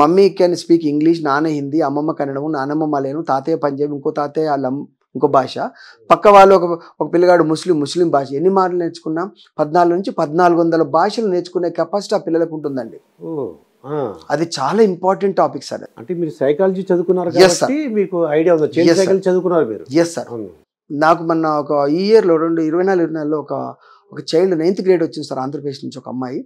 mummy can speak English, నాన్న హిందీ, అమ్మమ్మ కన్నడం, నానమ్మ మలయాళం, తాతయ్య పంజాబీ, ఇంకో తాతయ్య ఇంకో భాష, పక్క వాళ్ళు ఒక పిల్లగాడు ముస్లిం భాష. ఎన్ని మాటలు నేర్చుకున్నాం? 14 నుంచి 1400 భాషలు నేర్చుకునే కెపాసిటీ ఆ పిల్లలకు ఉంటుందండి. అది చాలా ఇంపార్టెంట్ టాపిక్ సార్. అంటే మీరు సైకాలజీ చదువుకున్నారు కాబట్టి మీకు ఐడియా ఉంది. సైకాలజీ చదువుకున్నారు మీరు? Yes sir. నాకు మొన్న ఒక ఈ ఇయర్లో 2024లో ఒక చైల్డ్ 9th grade వచ్చింది సార్, ఆంధ్రప్రదేశ్ నుంచి. ఒక అమ్మాయి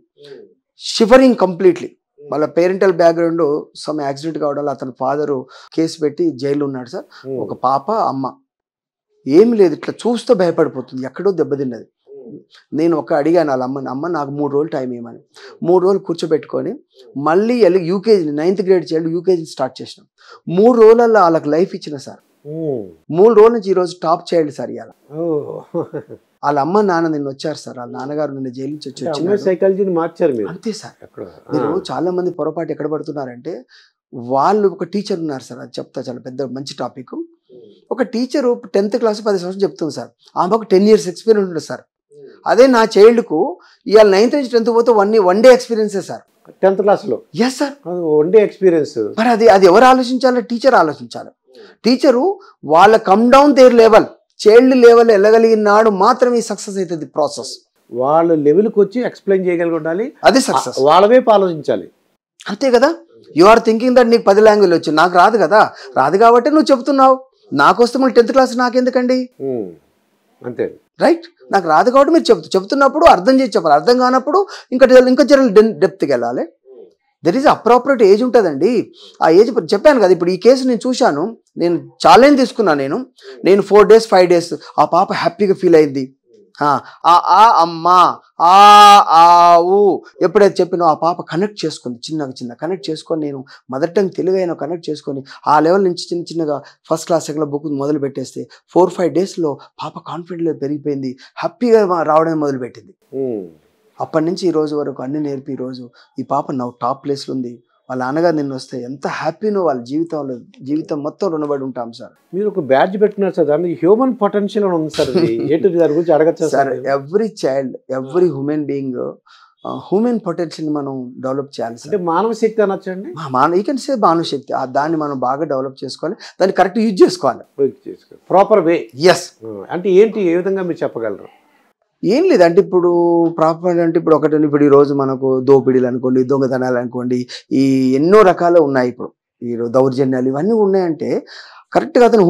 షివరింగ్ కంప్లీట్లీ. వాళ్ళ పేరెంటల్ బ్యాక్గ్రౌండ్ సమ్ యాక్సిడెంట్ కావడం, అతని ఫాదరు కేసు పెట్టి జైల్లో ఉన్నాడు సార్. ఒక పాప, అమ్మ ఏమి లేదు, ఇట్లా చూస్తూ భయపడిపోతుంది, ఎక్కడో దెబ్బతిన్నది. నేను అడిగాను వాళ్ళ అమ్మ నాకు 3 రోజులు టైం ఇవ్వమని. 3 రోజులు కూర్చోబెట్టుకొని మళ్ళీ UKG 9th grade child UKG start చేసినాం. 3 రోజులలో వాళ్ళకి లైఫ్ ఇచ్చిన సార్. 3 రోజుల నుంచి ఈరోజు టాప్ చైల్డ్ సార్. ఇవాళ వాళ్ళ అమ్మ నాన్న నిన్న వచ్చారు సార్. వాళ్ళ నాన్నగారు నిన్న జైలు నుంచి వచ్చి సైకాలజీని మార్చారు మీరు. అంతే సార్. మీరు చాలా మంది పొరపాటు ఎక్కడ పడుతున్నారంటే, వాళ్ళు ఒక టీచర్ ఉన్నారు సార్, అది చెప్తా, చాలా పెద్ద మంచి టాపిక్. ఒక టీచరు 10th class 10 సంవత్సరాలు చెప్తుంది సార్. ఆమెకు 10 years ఎక్స్పీరియన్స్ ఉంటుంది సార్. అదే నా చైల్డ్కు ఇవాళ 9th నుంచి 10th పోతే వన్ డే ఎక్స్పీరియన్సే సార్ 10th classలో. Yes sir, one day experience. మరి అది ఎవరు ఆలోచించాలి? టీచర్ ఆలోచించాలి. టీచరు వాళ్ళ come down their level, child level వెళ్ళగలిగినాడు మాత్రమే సక్సెస్ అవుతుంది ప్రాసెస్. వాళ్ళ లెవెల్కి వచ్చి ఎక్స్ప్లెయిన్ చేయగలిగి ఉండాలి, అది సక్సెస్. వాళ్ళ వైపు ఆలోచించాలి. అంతే కదా. యు ఆర్ థింకింగ్ దట్ నీకు 10 లాంగ్వేజ్ వచ్చు, నాకు రాదు కదా, రాదు కాబట్టి నువ్వు చెప్తున్నావు. నాకు వస్తే మళ్ళీ 10th క్లాస్ నాకెందుకండి, అంతే రైట్? నాకు రాదు కాబట్టి మీరు చెప్తున్నప్పుడు అర్థం చేసి చెప్పాలి. అర్థం కానప్పుడు ఇంకా జనరల్ డెప్త్కి వెళ్ళాలి. దెర్ ఈజ్ అప్రాపరేట్ ఏజ్ ఉంటుందండి. ఆ ఏజ్ చెప్పాను కదా. ఇప్పుడు ఈ కేసు నేను చూశాను, నేను ఛాలెంజ్ తీసుకున్నాను. నేను 4 days 5 days ఆ పాప హ్యాపీగా ఫీల్ అయింది. అమ్మా ఆవు ఎప్పుడైతే చెప్పినో ఆ పాప కనెక్ట్ చేసుకుంది, చిన్న కనెక్ట్ చేసుకొని, నేను మదర్ టంగ్ తెలుగు అయినా కనెక్ట్ చేసుకొని ఆ లెవెల్ నుంచి చిన్నగా ఫస్ట్ క్లాస్ సెకండ్ బుక్ మొదలు పెట్టేస్తే 4-5 daysలో పాప కాన్ఫిడెంట్ పెరిగిపోయింది, హ్యాపీగా రావడం మొదలుపెట్టింది. అప్పటి నుంచి ఈ రోజు వరకు అన్ని నేర్పి ఈరోజు ఈ పాప టాప్ ప్లేస్లో ఉంది. వాళ్ళ నాన్నగారు నిన్ను వస్తే ఎంత హ్యాపీనో వాళ్ళ జీవితం మొత్తం రుణపడి ఉంటాం సార్. మీరు ఒక బ్యాడ్జ్ పెట్టినారు సార్, దాన్ని హ్యూమన్ పొటెన్షియల్ ఉంది సార్. దాని గురించి అడగచ్చు sir. Every child, every human being human potential మనం డెవలప్ చేయాలి సార్. అంటే మానవ శక్తి అనొచ్చండి, యూ కెన్ సే మానవ శక్తి. దాన్ని మనం బాగా డెవలప్ చేసుకోవాలి, దాన్ని కరెక్ట్ యూజ్ చేసుకోవాలి, ప్రాపర్ వే. ఎస్. అంటే ఏంటి, ఏ విధంగా మీరు చెప్పగలరు? ఏం లేదంటే ఇప్పుడు ప్రాపర్ అంటే ఇప్పుడు ఇప్పుడు ఈరోజు మనకు దోపిడీలు అనుకోండి, దొంగతనాలు అనుకోండి, ఈ ఎన్నో రకాలు ఉన్నాయి. ఇప్పుడు ఈ దౌర్జన్యాలు ఇవన్నీ ఉన్నాయంటే కరెక్ట్గా అతను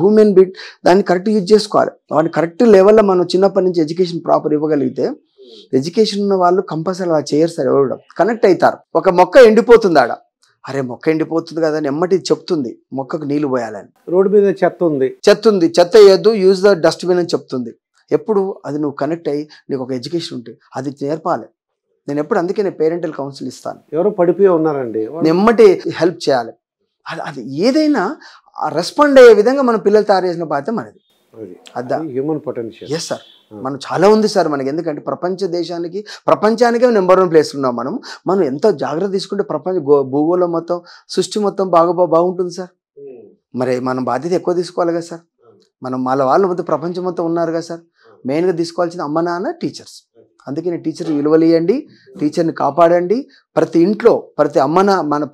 హ్యూమన్ బిట్ దాన్ని కరెక్ట్ యూజ్ చేసుకోవాలి. వాడిని కరెక్ట్ లెవెల్లో మనం చిన్నప్పటి నుంచి ఎడ్యుకేషన్ ప్రాపర్ ఇవ్వగలిగితే, ఎడ్యుకేషన్ ఉన్న వాళ్ళు కంపల్సరీ అలా చేయరు సార్. ఎవరు కనెక్ట్ అవుతారు. ఒక మొక్క ఎండిపోతుంది ఆడ, అరే మొక్క ఎండిపోతుంది కదా అని ఎమ్మటి చెప్తుంది మొక్కకు నీళ్లు పోయాలని. రోడ్డు మీద చెత్త వేయద్దు, యూజ్ ద డస్ట్బిన్ అని చెప్తుంది. ఎప్పుడు అది నువ్వు కనెక్ట్ అయ్యి నీకు ఒక ఎడ్యుకేషన్ ఉంటే అది నేర్పాలి. నేను ఎప్పుడు అందుకే నేను పేరెంటల్ కౌన్సిల్ ఇస్తాను. ఎవరో పడిపోయి ఉన్నారండి, నెమ్మటి హెల్ప్ చేయాలి. అది ఏదైనా రెస్పాండ్ అయ్యే విధంగా మన పిల్లలు తయారు చేసిన బాధ్యత మనది. అదా హ్యూమన్ పొటెన్షియల్. Yes sir. మనం చాలా ఉంది సార్ మనకి. ఎందుకంటే ప్రపంచానికే నెంబర్ 1 ప్లేస్ ఉన్నాం మనం ఎంతో జాగ్రత్త తీసుకుంటే భూగోళం మొత్తం, సృష్టి మొత్తం బాగుంటుంది సార్. మరి మనం బాధ్యత ఎక్కువ తీసుకోవాలి కదా సార్. వాళ్ళ మొత్తం ప్రపంచం మొత్తం ఉన్నారు కదా సార్. మెయిన్గా తీసుకోవాల్సిన అమ్మ నాన్న టీచర్స్. అందుకని టీచర్ విలువలు ఇవ్వండి, టీచర్ని కాపాడండి. ప్రతి ఇంట్లో ప్రతి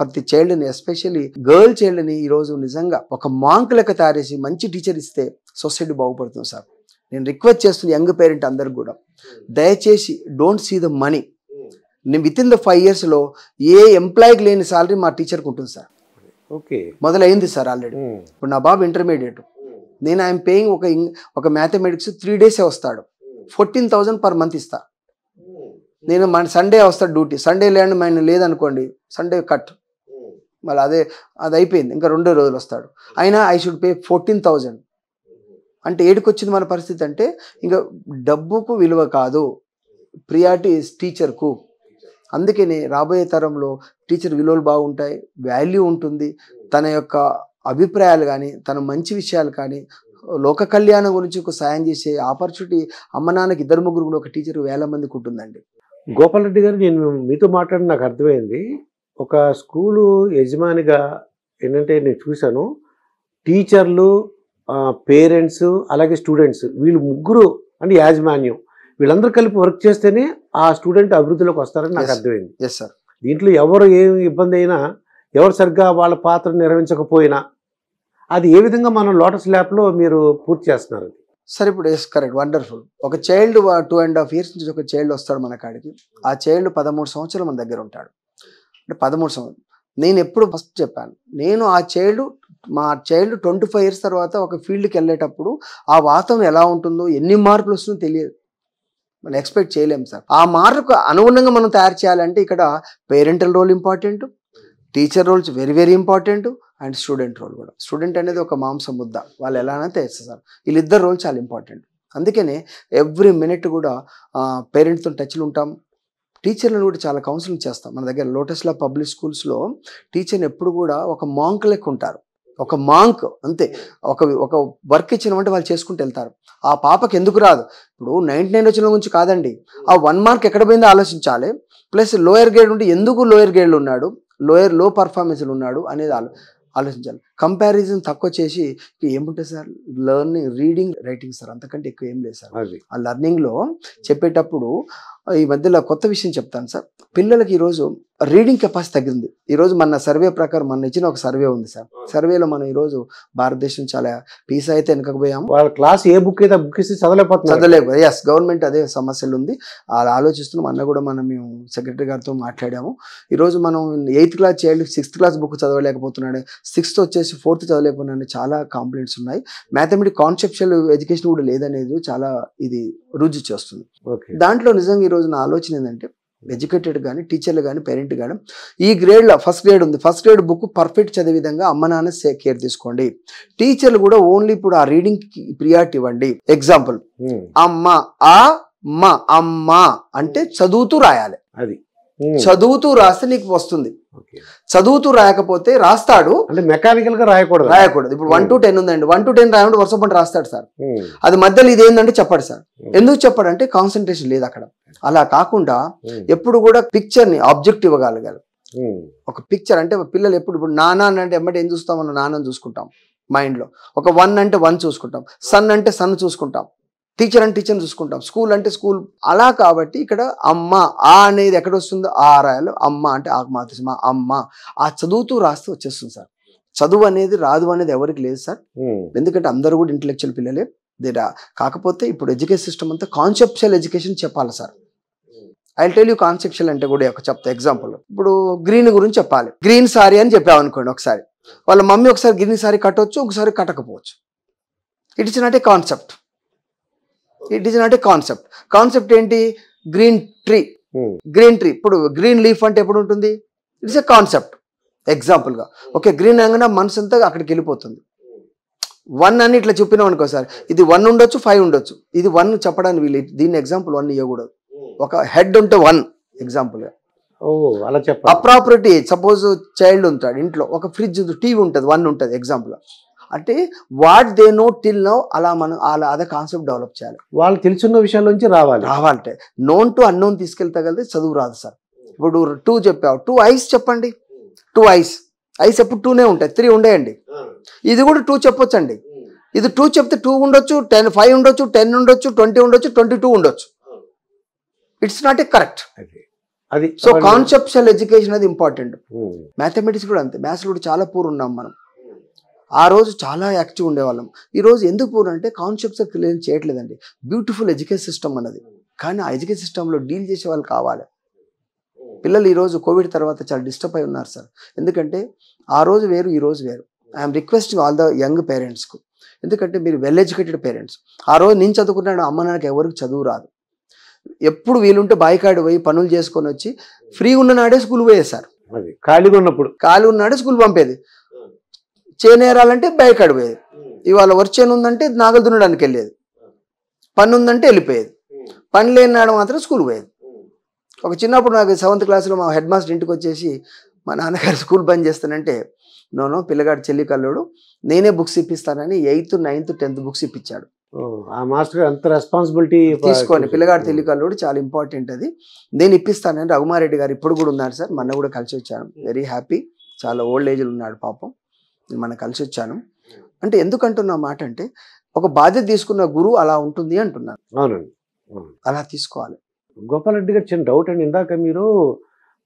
ప్రతి చైల్డ్ని, ఎస్పెషల్లీ గర్ల్ చైల్డ్ని ఈరోజు నిజంగా ఒక మాంక్ లెక్క తయారు చేసి మంచి టీచర్ ఇస్తే సొసైటీ బాగుపడుతుంది సార్. నేను రిక్వెస్ట్ చేస్తున్న యంగ్ పేరెంట్ అందరికి కూడా, దయచేసి డోంట్ సీ ద మనీ. నేను వితిన్ ద 5 yearsలో ఏ ఎంప్లాయీకి లేని సాలరీ మా టీచర్కి ఉంటుంది సార్. ఓకే, మొదలైంది సార్ ఆల్రెడీ. ఇప్పుడు నా బాబు ఇంటర్మీడియట్, నేను ఐఎమ్ పేయింగ్ ఒక మ్యాథమెటిక్స్ 3 days వస్తాడు, 14,000 per month ఇస్తా. నేను మన సండే వస్తాడు డ్యూటీ, సండే లేదనుకోండి సండే కట్, మళ్ళీ అది అయిపోయింది, ఇంకా 2 రోజులు వస్తాడు. అయినా ఐ షుడ్ పే 14,000. అంటే ఏడుకు వచ్చింది మన పరిస్థితి అంటే, ఇంకా డబ్బుకు విలువ కాదు, ప్రియారిటీ ఇస్ టీచర్కు. అందుకని రాబోయే తరంలో టీచర్ విలువలు బాగుంటాయి, వాల్యూ ఉంటుంది, తన యొక్క అభిప్రాయాలు కానీ, తన మంచి విషయాలు కానీ, లోక కళ్యాణం గురించి ఒక సాయం చేసే ఆపర్చునిటీ అమ్మ నాన్నకి 2-3 ఒక టీచర్ 1000 మందికి ఉంటుందండి. గోపాల్ రెడ్డి గారు, నేను మీతో మాట్లాడి నాకు అర్థమైంది, ఒక స్కూలు యజమానిగా ఏంటంటే నేను చూశాను, టీచర్లు, పేరెంట్స్, అలాగే స్టూడెంట్స్, వీళ్ళు ముగ్గురు అంటే యాజమాన్యం, వీళ్ళందరూ కలిపి వర్క్ చేస్తేనే ఆ స్టూడెంట్ అభివృద్ధిలోకి వస్తారని నాకు అర్థమైంది. Yes sir. దీంట్లో ఎవరు ఏ ఇబ్బంది అయినా, ఎవరు సరిగ్గా వాళ్ళ పాత్ర నిర్వహించకపోయినా, అది ఏ విధంగా మనం లోటస్ ల్యాబ్లో మీరు పూర్తి చేస్తున్నారు సార్? ఇప్పుడు ఎస్ కరెక్ట్, వండర్ఫుల్. ఒక చైల్డ్ 2.5 years నుంచి ఒక చైల్డ్ వస్తాడు మన కాడికి. ఆ చైల్డ్ 13 సంవత్సరాలు మన దగ్గర ఉంటాడు. అంటే 13 సంవత్సరాలు నేను ఎప్పుడు ఫస్ట్ చెప్పాను, మా చైల్డ్ 25 years తర్వాత ఒక ఫీల్డ్కి వెళ్ళేటప్పుడు ఆ వాతావరణం ఎలా ఉంటుందో, ఎన్ని మార్పులు వస్తుందో తెలియదు, మనం ఎక్స్పెక్ట్ చేయలేము సార్. ఆ మార్పుకు అనుగుణంగా మనం తయారు చేయాలంటే ఇక్కడ parental role important, teacher roles very very important, and student role కూడా. స్టూడెంట్ అనేది ఒక మాంసం ముద్ద, వాళ్ళు ఎలానైతే చేస్తారు, వీళ్ళిద్దరు రోల్ చాలా ఇంపార్టెంట్. అందుకనే ఎవ్రీ మినిట్ కూడా పేరెంట్స్తో టచ్లో ఉంటాం. టీచర్లను కూడా చాలా కౌన్సిలింగ్ చేస్తాం. మన దగ్గర లోటస్ ల్యాబ్ పబ్లిక్ స్కూల్స్లో టీచర్ని ఎప్పుడు కూడా ఒక మాంక్ లెక్క ఉంటారు, ఒక మాంక్ అంతే. ఒక వర్క్ ఇచ్చినామంటే వాళ్ళు చేసుకుంటూ వెళ్తారు. ఆ పాపకి ఎందుకు రాదు, ఇప్పుడు 99 వచ్చిన గురించి కాదండి, ఆ 1 mark ఎక్కడ పోయిందో ఆలోచించాలి. ప్లస్ లోయర్ గ్రేడ్ ఉంటే ఎందుకు లోయర్ గ్రేడ్లో ఉన్నాడు, లో పర్ఫార్మెన్స్లు ఉన్నాడు అనేది ఆలోచించాలి. కంపారిజన్ తక్కువ చేసి ఏముంటుంది sir, learning, reading, writing sir, అంతకంటే ఎక్కువ ఏం లేదు సార్. ఆ లెర్నింగ్లో చెప్పేటప్పుడు ఈ మధ్యలో కొత్త విషయం చెప్తాను సార్. పిల్లలకి ఈరోజు రీడింగ్ కెపాసిటీ తగ్గింది. ఈరోజు మన సర్వే ప్రకారం మన ఇచ్చిన ఒక సర్వే ఉంది సార్. సర్వేలో మనం ఈరోజు భారతదేశం చాలా పీస్ అయితే వెనకపోయాము. వాళ్ళ క్లాస్ ఏ బుక్ అయితే బుక్ ఇస్తే చదవలేకపోతే ఎస్, గవర్నమెంట్ అదే సమస్యలు ఉంది. అలా ఆలోచిస్తున్నాం. అన్న కూడా మేము సెక్రటరీ గారితో మాట్లాడాము. ఈరోజు మనం 8th class child 6th class book చదవలేకపోతున్నాడు, 6th వచ్చేసి 4th చదవలేకపోతున్నాడు, చాలా కంప్లైంట్స్ ఉన్నాయి. మ్యాథమెటిక్ కాన్సెప్చువల్ ఎడ్యుకేషన్ కూడా లేదనేది చాలా ఇది రుజు చేస్తుంది. దాంట్లో నిజంగా ఈరోజు నా ఆలోచన ఏంటంటే ఎడ్యుకేటెడ్ కానీ టీచర్లు కానీ పేరెంట్ కానీ ఈ గ్రేడ్లో ఫస్ట్ గ్రేడ్ ఉంది, ఫస్ట్ గ్రేడ్ బుక్ పర్ఫెక్ట్ చదివే విధంగా అమ్మ నాన్న కేర్ తీసుకోండి. టీచర్లు కూడా ఓన్లీ ఇప్పుడు ఆ రీడింగ్ ప్రియారిటీ ఇవ్వండి. ఎగ్జాంపుల్, అమ్మ, అమ్మ అంటే చదువుతూ రాయాలి. అది చదువుతూ రాస్తే నీకు వస్తుంది. చదువుతూ రాయకపోతే రాస్తాడు అంటే మెకానికల్ గా రాయకూడదు. ఇప్పుడు 1 to 10 ఉందండి, 1 to 10 రాయమంటే వర్షం పంట రాస్తాడు సార్. అది మధ్యలో ఇదేంటంటే చెప్పాడు సార్. ఎందుకు చెప్పాడంటే కాన్సన్ట్రేషన్ లేదు అక్కడ. అలా కాకుండా ఎప్పుడు కూడా పిక్చర్ ని ఆబ్జెక్ట్ ఇవ్వగలగాలి. ఒక పిక్చర్ అంటే పిల్లలు ఇప్పుడు నాన్న అంటే ఎమ్మటి ఏం చూస్తాం, మనం నాన్నని చూసుకుంటాం మైండ్ లో. ఒక 1 అంటే 1 చూసుకుంటాం, సన్ అంటే సన్ చూసుకుంటాం, టీచర్ అంటే టీచర్ చూసుకుంటాం, స్కూల్ అంటే స్కూల్. అలా కాబట్టి ఇక్కడ అమ్మ ఆ అనేది ఎక్కడ వస్తుందో ఆ రాయాలి. అమ్మ అంటే ఆకు మాతృమ, అమ్మ. ఆ చదువుతూ రాస్తే వచ్చేస్తుంది సార్. చదువు అనేది రాదు అనేది ఎవరికి లేదు సార్. ఎందుకంటే అందరూ కూడా ఇంటెలెక్చువల్ పిల్లలే. కాకపోతే ఇప్పుడు ఎడ్యుకేషన్ సిస్టమ్ అంతా కాన్సెప్చువల్ ఎడ్యుకేషన్ చెప్పాలి sir. I tell you conceptual అంటే కూడా ఒక చెప్తా ఎగ్జాంపుల్. ఇప్పుడు గ్రీన్ గురించి చెప్పాలి. గ్రీన్ సారీ అని చెప్పామనుకోండి, ఒకసారి వాళ్ళ మమ్మీ ఒకసారి గ్రీన్ సారీ కట్టవచ్చు, ఒకసారి కట్టకపోవచ్చు. It is not a concept. Concept ఏంటి? Green tree. ఇప్పుడు గ్రీన్ లీఫ్ అంటే ఎప్పుడు ఉంటుంది? It's a concept. ఎగ్జాంపుల్గా ఓకే, గ్రీన్ అనగానే మనసు అంతా అక్కడికి వెళ్ళిపోతుంది. 1 అని ఇట్లా చెప్పినాం అనుకో సార్, ఇది 1 ఉండొచ్చు, 5 ఉండొచ్చు. ఇది 1 చెప్పడానికి వీళ్ళు దీన్ని ఎగ్జాంపుల్ 1 ఇవ్వకూడదు. ఒక హెడ్ ఉంటే 1 ఎగ్జాంపుల్గా. అప్రాపర్టీ సపోజ్ చైల్డ్ ఉంటాడు ఇంట్లో, ఒక ఫ్రిడ్జ్ టీవీ ఉంటుంది, 1 ఉంటుంది ఎగ్జాంపుల్. అంటే what they know till now, అలా మనం అదే కాన్సెప్ట్ డెవలప్ చేయాలి. వాళ్ళు తెలుసున్న విషయాల నుంచి రావాలంటే నోన్ టు అన్నోన్ తీసుకెళ్తగలితే చదువు రాదు సార్. ఇప్పుడు 2 చెప్పావు, 2 ఐస్ చెప్పండి. 2 ఐస్ ఎప్పుడు 2నే ఉంటాయి, 3 ఉండేయండి. ఇది కూడా 2 చెప్పొచ్చండి. ఇది 2 చెప్తే 2 ఉండొచ్చు, 5 ఉండొచ్చు, 10 ఉండొచ్చు, 20 ఉండొచ్చు, 22 ఉండొచ్చు. It's not A correct. అది సో కాన్సెప్చువల్ ఎడ్యుకేషన్ అది ఇంపార్టెంట్. మ్యాథమెటిక్స్ కూడా అంతే. మ్యాథ్స్ కూడా చాలా పూర్ ఉన్నాం మనం. ఆ రోజు చాలా యాక్టివ్ ఉండేవాళ్ళం. ఈరోజు ఎందుకు పూర్ అంటే కాన్సెప్ట్స్ క్లియర్ చేయట్లేదండి. బ్యూటిఫుల్ ఎడ్యుకేషన్ సిస్టమ్ అన్నది, కానీ ఆ ఎడ్యుకేషన్ సిస్టంలో డీల్ చేసే వాళ్ళు కావాలి. పిల్లలు ఈరోజు కోవిడ్ తర్వాత చాలా డిస్టర్బ్ అయి ఉన్నారు సార్. ఎందుకంటే ఆ రోజు వేరు, ఈ రోజు వేరు. I'm requesting all the young పేరెంట్స్కు, ఎందుకంటే మీరు వెల్ ఎడ్యుకేటెడ్ పేరెంట్స్. ఆ రోజు నేను చదువుకున్నాడు, అమ్మ నాన్నకి ఎవరికి చదువు రాదు. ఎప్పుడు వీలుంటే బాయికాడు పోయి పనులు చేసుకొని వచ్చి ఫ్రీ ఉన్ననాడే స్కూల్ పోయేసారు. ఖాళీ ఉన్నాడే స్కూల్ పంపేది. చేనేరాలంటే బాయికాడు పోయేది. ఇవాళ వర్చేను ఉందంటే నాగలు దున్నడానికి వెళ్ళేది. పని ఉందంటే వెళ్ళిపోయేది. పని లేని నాడు మాత్రం స్కూల్ పోయేది. ఒక చిన్నప్పుడు నాకు 7th క్లాస్లో మా హెడ్ మాస్టర్ ఇంటికి వచ్చేసి, మా నాన్నగారు స్కూల్ బంద్ చేస్తానంటే, నోనో పిల్లగాడు చెల్లి కల్లోడు, నేనే books ఇప్పిస్తానని 8th, 9th, 10th books ఇప్పించాడు. ఆ మాస్టర్ అంత రెస్పాన్సిబిలిటీ తీసుకొని, పిల్లగాడు తెల్లి కల్లోడు చాలా ఇంపార్టెంట్ అది, నేను ఇప్పిస్తానని. రఘుమారెడ్డి గారు ఇప్పుడు కూడా ఉన్నారు సార్, మొన్న కూడా కలిసి వచ్చాను. Very happy. చాలా ఓల్డ్ ఏజ్లో ఉన్నాడు పాపం, మనం కలిసి వచ్చాను. అంటే ఎందుకంటున్నా మాట అంటే, ఒక బాధ్యత తీసుకున్న గురువు అలా ఉంటుంది అంటున్నాను. అవునండి, అలా తీసుకోవాలి. గోపాలరెడ్డి గారు చిన్న డౌట్ అండి. ఇందాక మీరు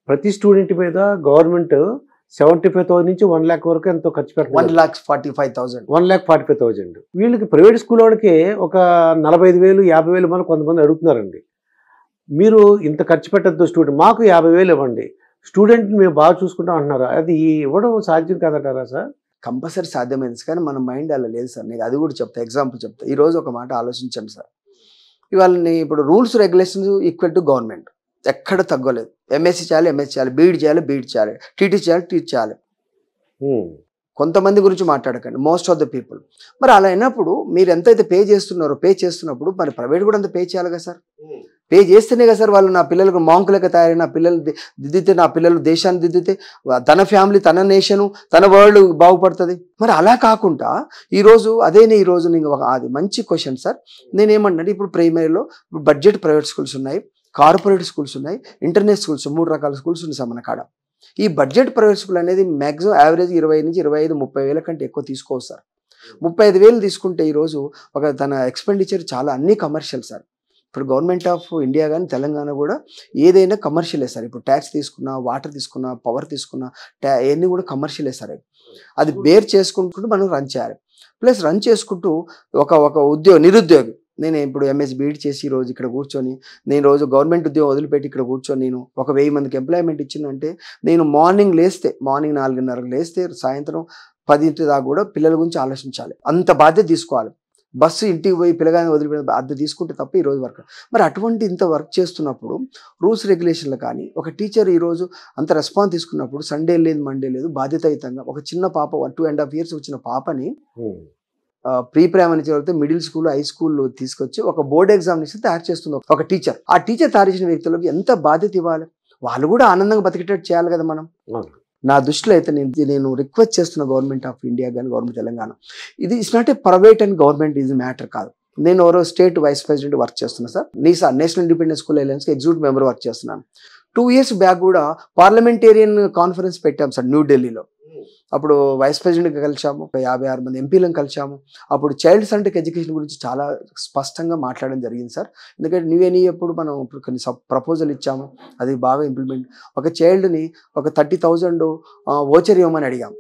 ప్రతి స్టూడెంట్ మీద గవర్నమెంట్ 75,000 నుంచి 1 lakh వరకు ఎంతో ఖర్చు పెట్టారు. 1,45,000. 1,45,000. వీళ్ళకి ప్రైవేట్ స్కూల్ వాడికి ఒక 45,000, 50,000 మంది కొంతమంది అడుగుతున్నారండి. మీరు ఇంత ఖర్చు పెట్టద్దు స్టూడెంట్, మాకు 50,000 ఇవ్వండి, స్టూడెంట్ మేము బాగా చూసుకుంటాం అంటున్నారు. అది ఇవ్వడం సాధ్యం కాదంటారా సార్? కంపల్సరీ సాధ్యమైంది, కానీ మన మైండ్ అలా లేదు సార్. నేను అది కూడా చెప్తా, ఎగ్జాంపుల్ చెప్తా. ఈరోజు ఒక మాట ఆలోచించండి సార్. ఇవాళ ఇప్పుడు rules regulations equal to government, ఎక్కడ తగ్గలేదు. ఎంఎస్సీ చేయాలి, ఎంఎస్సీ చేయాలి, బీఈడి చేయాలి, బీఈడి చేయాలి, టీటీ చేయాలి, టీటీ చేయాలి. కొంతమంది గురించి మాట్లాడకండి, మోస్ట్ ఆఫ్ ద పీపుల్. మరి అలా అయినప్పుడు మీరు ఎంతైతే పే చేస్తున్నప్పుడు మరి ప్రైవేట్ కూడా అంత పే చేయాలి కదా సార్. పే చేస్తేనే కదా సార్ వాళ్ళు నా పిల్లలకు మాంకులుగా తయారై నా పిల్లలు దిద్దితే, నా పిల్లలు దేశాన్ని దిద్దితే తన ఫ్యామిలీ, తన నేషను, తన వరల్డ్ బాగుపడుతుంది. మరి అలా కాకుండా ఈరోజు నేను అది మంచి క్వశ్చన్ సార్. నేనేమంటే ఇప్పుడు ప్రైమరీలో బడ్జెట్ ప్రైవేట్ స్కూల్స్ ఉన్నాయి, కార్పొరేట్ స్కూల్స్ ఉన్నాయి, ఇంటర్నేషనల్ స్కూల్స్, 3 రకాల స్కూల్స్ ఉన్నాయి సార్ మన కాడ. ఈ బడ్జెట్ ప్రైవేట్ స్కూల్ అనేది మ్యాక్సిమం యావరేజ్ 20 నుంచి 25, 30 వేల కంటే ఎక్కువ తీసుకోవచ్చు సార్. 35,000 తీసుకుంటే ఈరోజు తన ఎక్స్పెండిచర్ చాలా అన్ని కమర్షియల్ సార్. ఇప్పుడు గవర్నమెంట్ ఆఫ్ ఇండియా కానీ తెలంగాణ కూడా ఏదైనా కమర్షియలే సార్. ఇప్పుడు ట్యాక్స్ తీసుకున్నా, వాటర్ తీసుకున్నా, పవర్ తీసుకున్నా, అవన్నీ కూడా కమర్షియలే సార్. అది బేర్ చేసుకుంటూ మనం రన్ చేయాలి. ప్లస్ రన్ చేసుకుంటూ ఒక నిరుద్యోగి, నేను ఇప్పుడు ఎంఎస్ బీఈడి చేసి ఈరోజు ఇక్కడ కూర్చొని, నేను రోజు గవర్నమెంట్ ఉద్యోగం వదిలిపెట్టి ఇక్కడ కూర్చొని నేను 1000 మందికి ఎంప్లాయ్మెంట్ ఇచ్చిందంటే, నేను మార్నింగ్ 4:30 లేస్తే సాయంత్రం 10 దాకా కూడా పిల్లల గురించి ఆలోచించాలి. అంత బాధ్యత తీసుకోవాలి. బస్సు ఇంటికి పోయి పిల్లగాని వదిలిపెట్టిన బాధ్యత తీసుకుంటే తప్ప ఈరోజు వర్క్. మరి అటువంటి ఇంత వర్క్ చేస్తున్నప్పుడు రూల్స్ రెగ్యులేషన్లు కానీ, ఒక టీచర్ ఈరోజు అంత రెస్పాన్స్ తీసుకున్నప్పుడు సండే లేదు, మండే లేదు, బాధ్యతాయుతంగా ఒక చిన్న పాప 2.5 years వచ్చిన పాపని ప్రీ ప్రైమరీ చదివితే మిడిల్ స్కూల్, హై స్కూల్ తీసుకొచ్చి ఒక బోర్డ్ ఎగ్జామినేషన్ తయారు చేస్తుంది ఒక టీచర్. ఆ టీచర్ తయారు చేసిన వ్యక్తులకు ఎంత బాధ్యత ఇవ్వాలి? వాళ్ళు కూడా ఆనందంగా బతికేటట్టు చేయాలి కదా మనం. నా దృష్టిలో అయితే నేను రిక్వెస్ట్ చేస్తున్న గవర్నమెంట్ ఆఫ్ ఇండియా కానీ గవర్నమెంట్ తెలంగాణ, ఇది it's not a private and government is matter కాదు. నేను ఎవరో స్టేట్ వైస్ ప్రెసిడెంట్ వర్క్ చేస్తున్నా sir. NISA national independent school అలయన్స్కి ఎగ్జిక్యూటివ్ మెంబర్ వర్క్ చేస్తున్నాను. 2 years బ్యాక్ కూడా పార్లమెంటేరియన్ కాన్ఫరెన్స్ పెట్టాం సార్ న్యూఢిల్లీలో. అప్పుడు వైస్ ప్రెసిడెంట్గా కలిసాము, 56 మంది ఎంపీలను కలిసాము. అప్పుడు చైల్డ్ సెంట్రిక్ ఎడ్యుకేషన్ గురించి చాలా స్పష్టంగా మాట్లాడడం జరిగింది సార్. ఎందుకంటే న్యూఎన్ఈ అప్పుడు మనం కొన్ని ప్రపోజల్ ఇచ్చాము, అది బాగా ఇంప్లిమెంట్. ఒక చైల్డ్ని ఒక 30,000 వోచర్ ఇవ్వమని అడిగాము.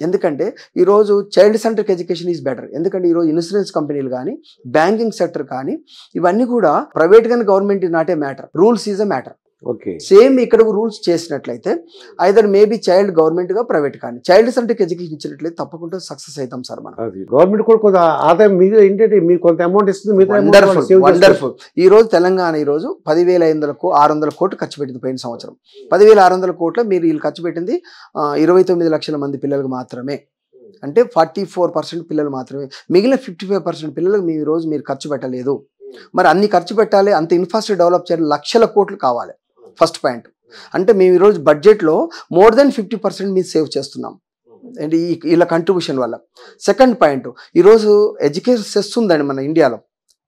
ఎందుకంటే ఈరోజు child centric education is better. ఎందుకంటే ఈరోజు ఇన్సూరెన్స్ కంపెనీలు కానీ, బ్యాంకింగ్ సెక్టర్ కానీ, ఇవన్నీ కూడా ప్రైవేట్ కానీ government is not A matter, rules is a matter. Same ఇక్కడ రూల్స్ చేసినట్లయితే ఐదర్ మేబీ చైల్డ్ గవర్నమెంట్ గా ప్రైవేట్ కానీ చైల్డ్ సెంట్రిక్ ఎడ్యుకేషన్ ఇచ్చినట్లయితే తప్పకుండా సక్సెస్ అవుతాం సార్. మనం గవర్నమెంట్ కూడా కొంత ఆదాయం ఏంటంటే మీకు కొంత అమౌంట్ ఇస్తుంది. వండర్ఫుల్. ఈ రోజు తెలంగాణ ఈ రోజు 10,600 కోట్లు ఖర్చు పెట్టింది పోయిన సంవత్సరం. 10,600 కోట్ల మీరు వీళ్ళు ఖర్చు పెట్టింది 29 లక్షల మంది పిల్లలకు మాత్రమే. అంటే 44% పిల్లలు మాత్రమే. మిగిలిన 55% పిల్లలకు ఈ రోజు మీరు ఖర్చు పెట్టలేదు. మరి అన్ని ఖర్చు పెట్టాలి, అంత ఇన్ఫ్రాస్ట్రక్చర్ డెవలప్ చేయాలి, లక్షల కోట్లు కావాలి. First point. అంటే మేము ఈరోజు బడ్జెట్లో మోర్ దెన్ 50% మీరు సేవ్ చేస్తున్నాం అండ్ వీళ్ళ కంట్రిబ్యూషన్ వల్ల. సెకండ్ పాయింట్, ఈరోజు ఎడ్యుకేషన్ సెస్ ఉందండి మన ఇండియాలో,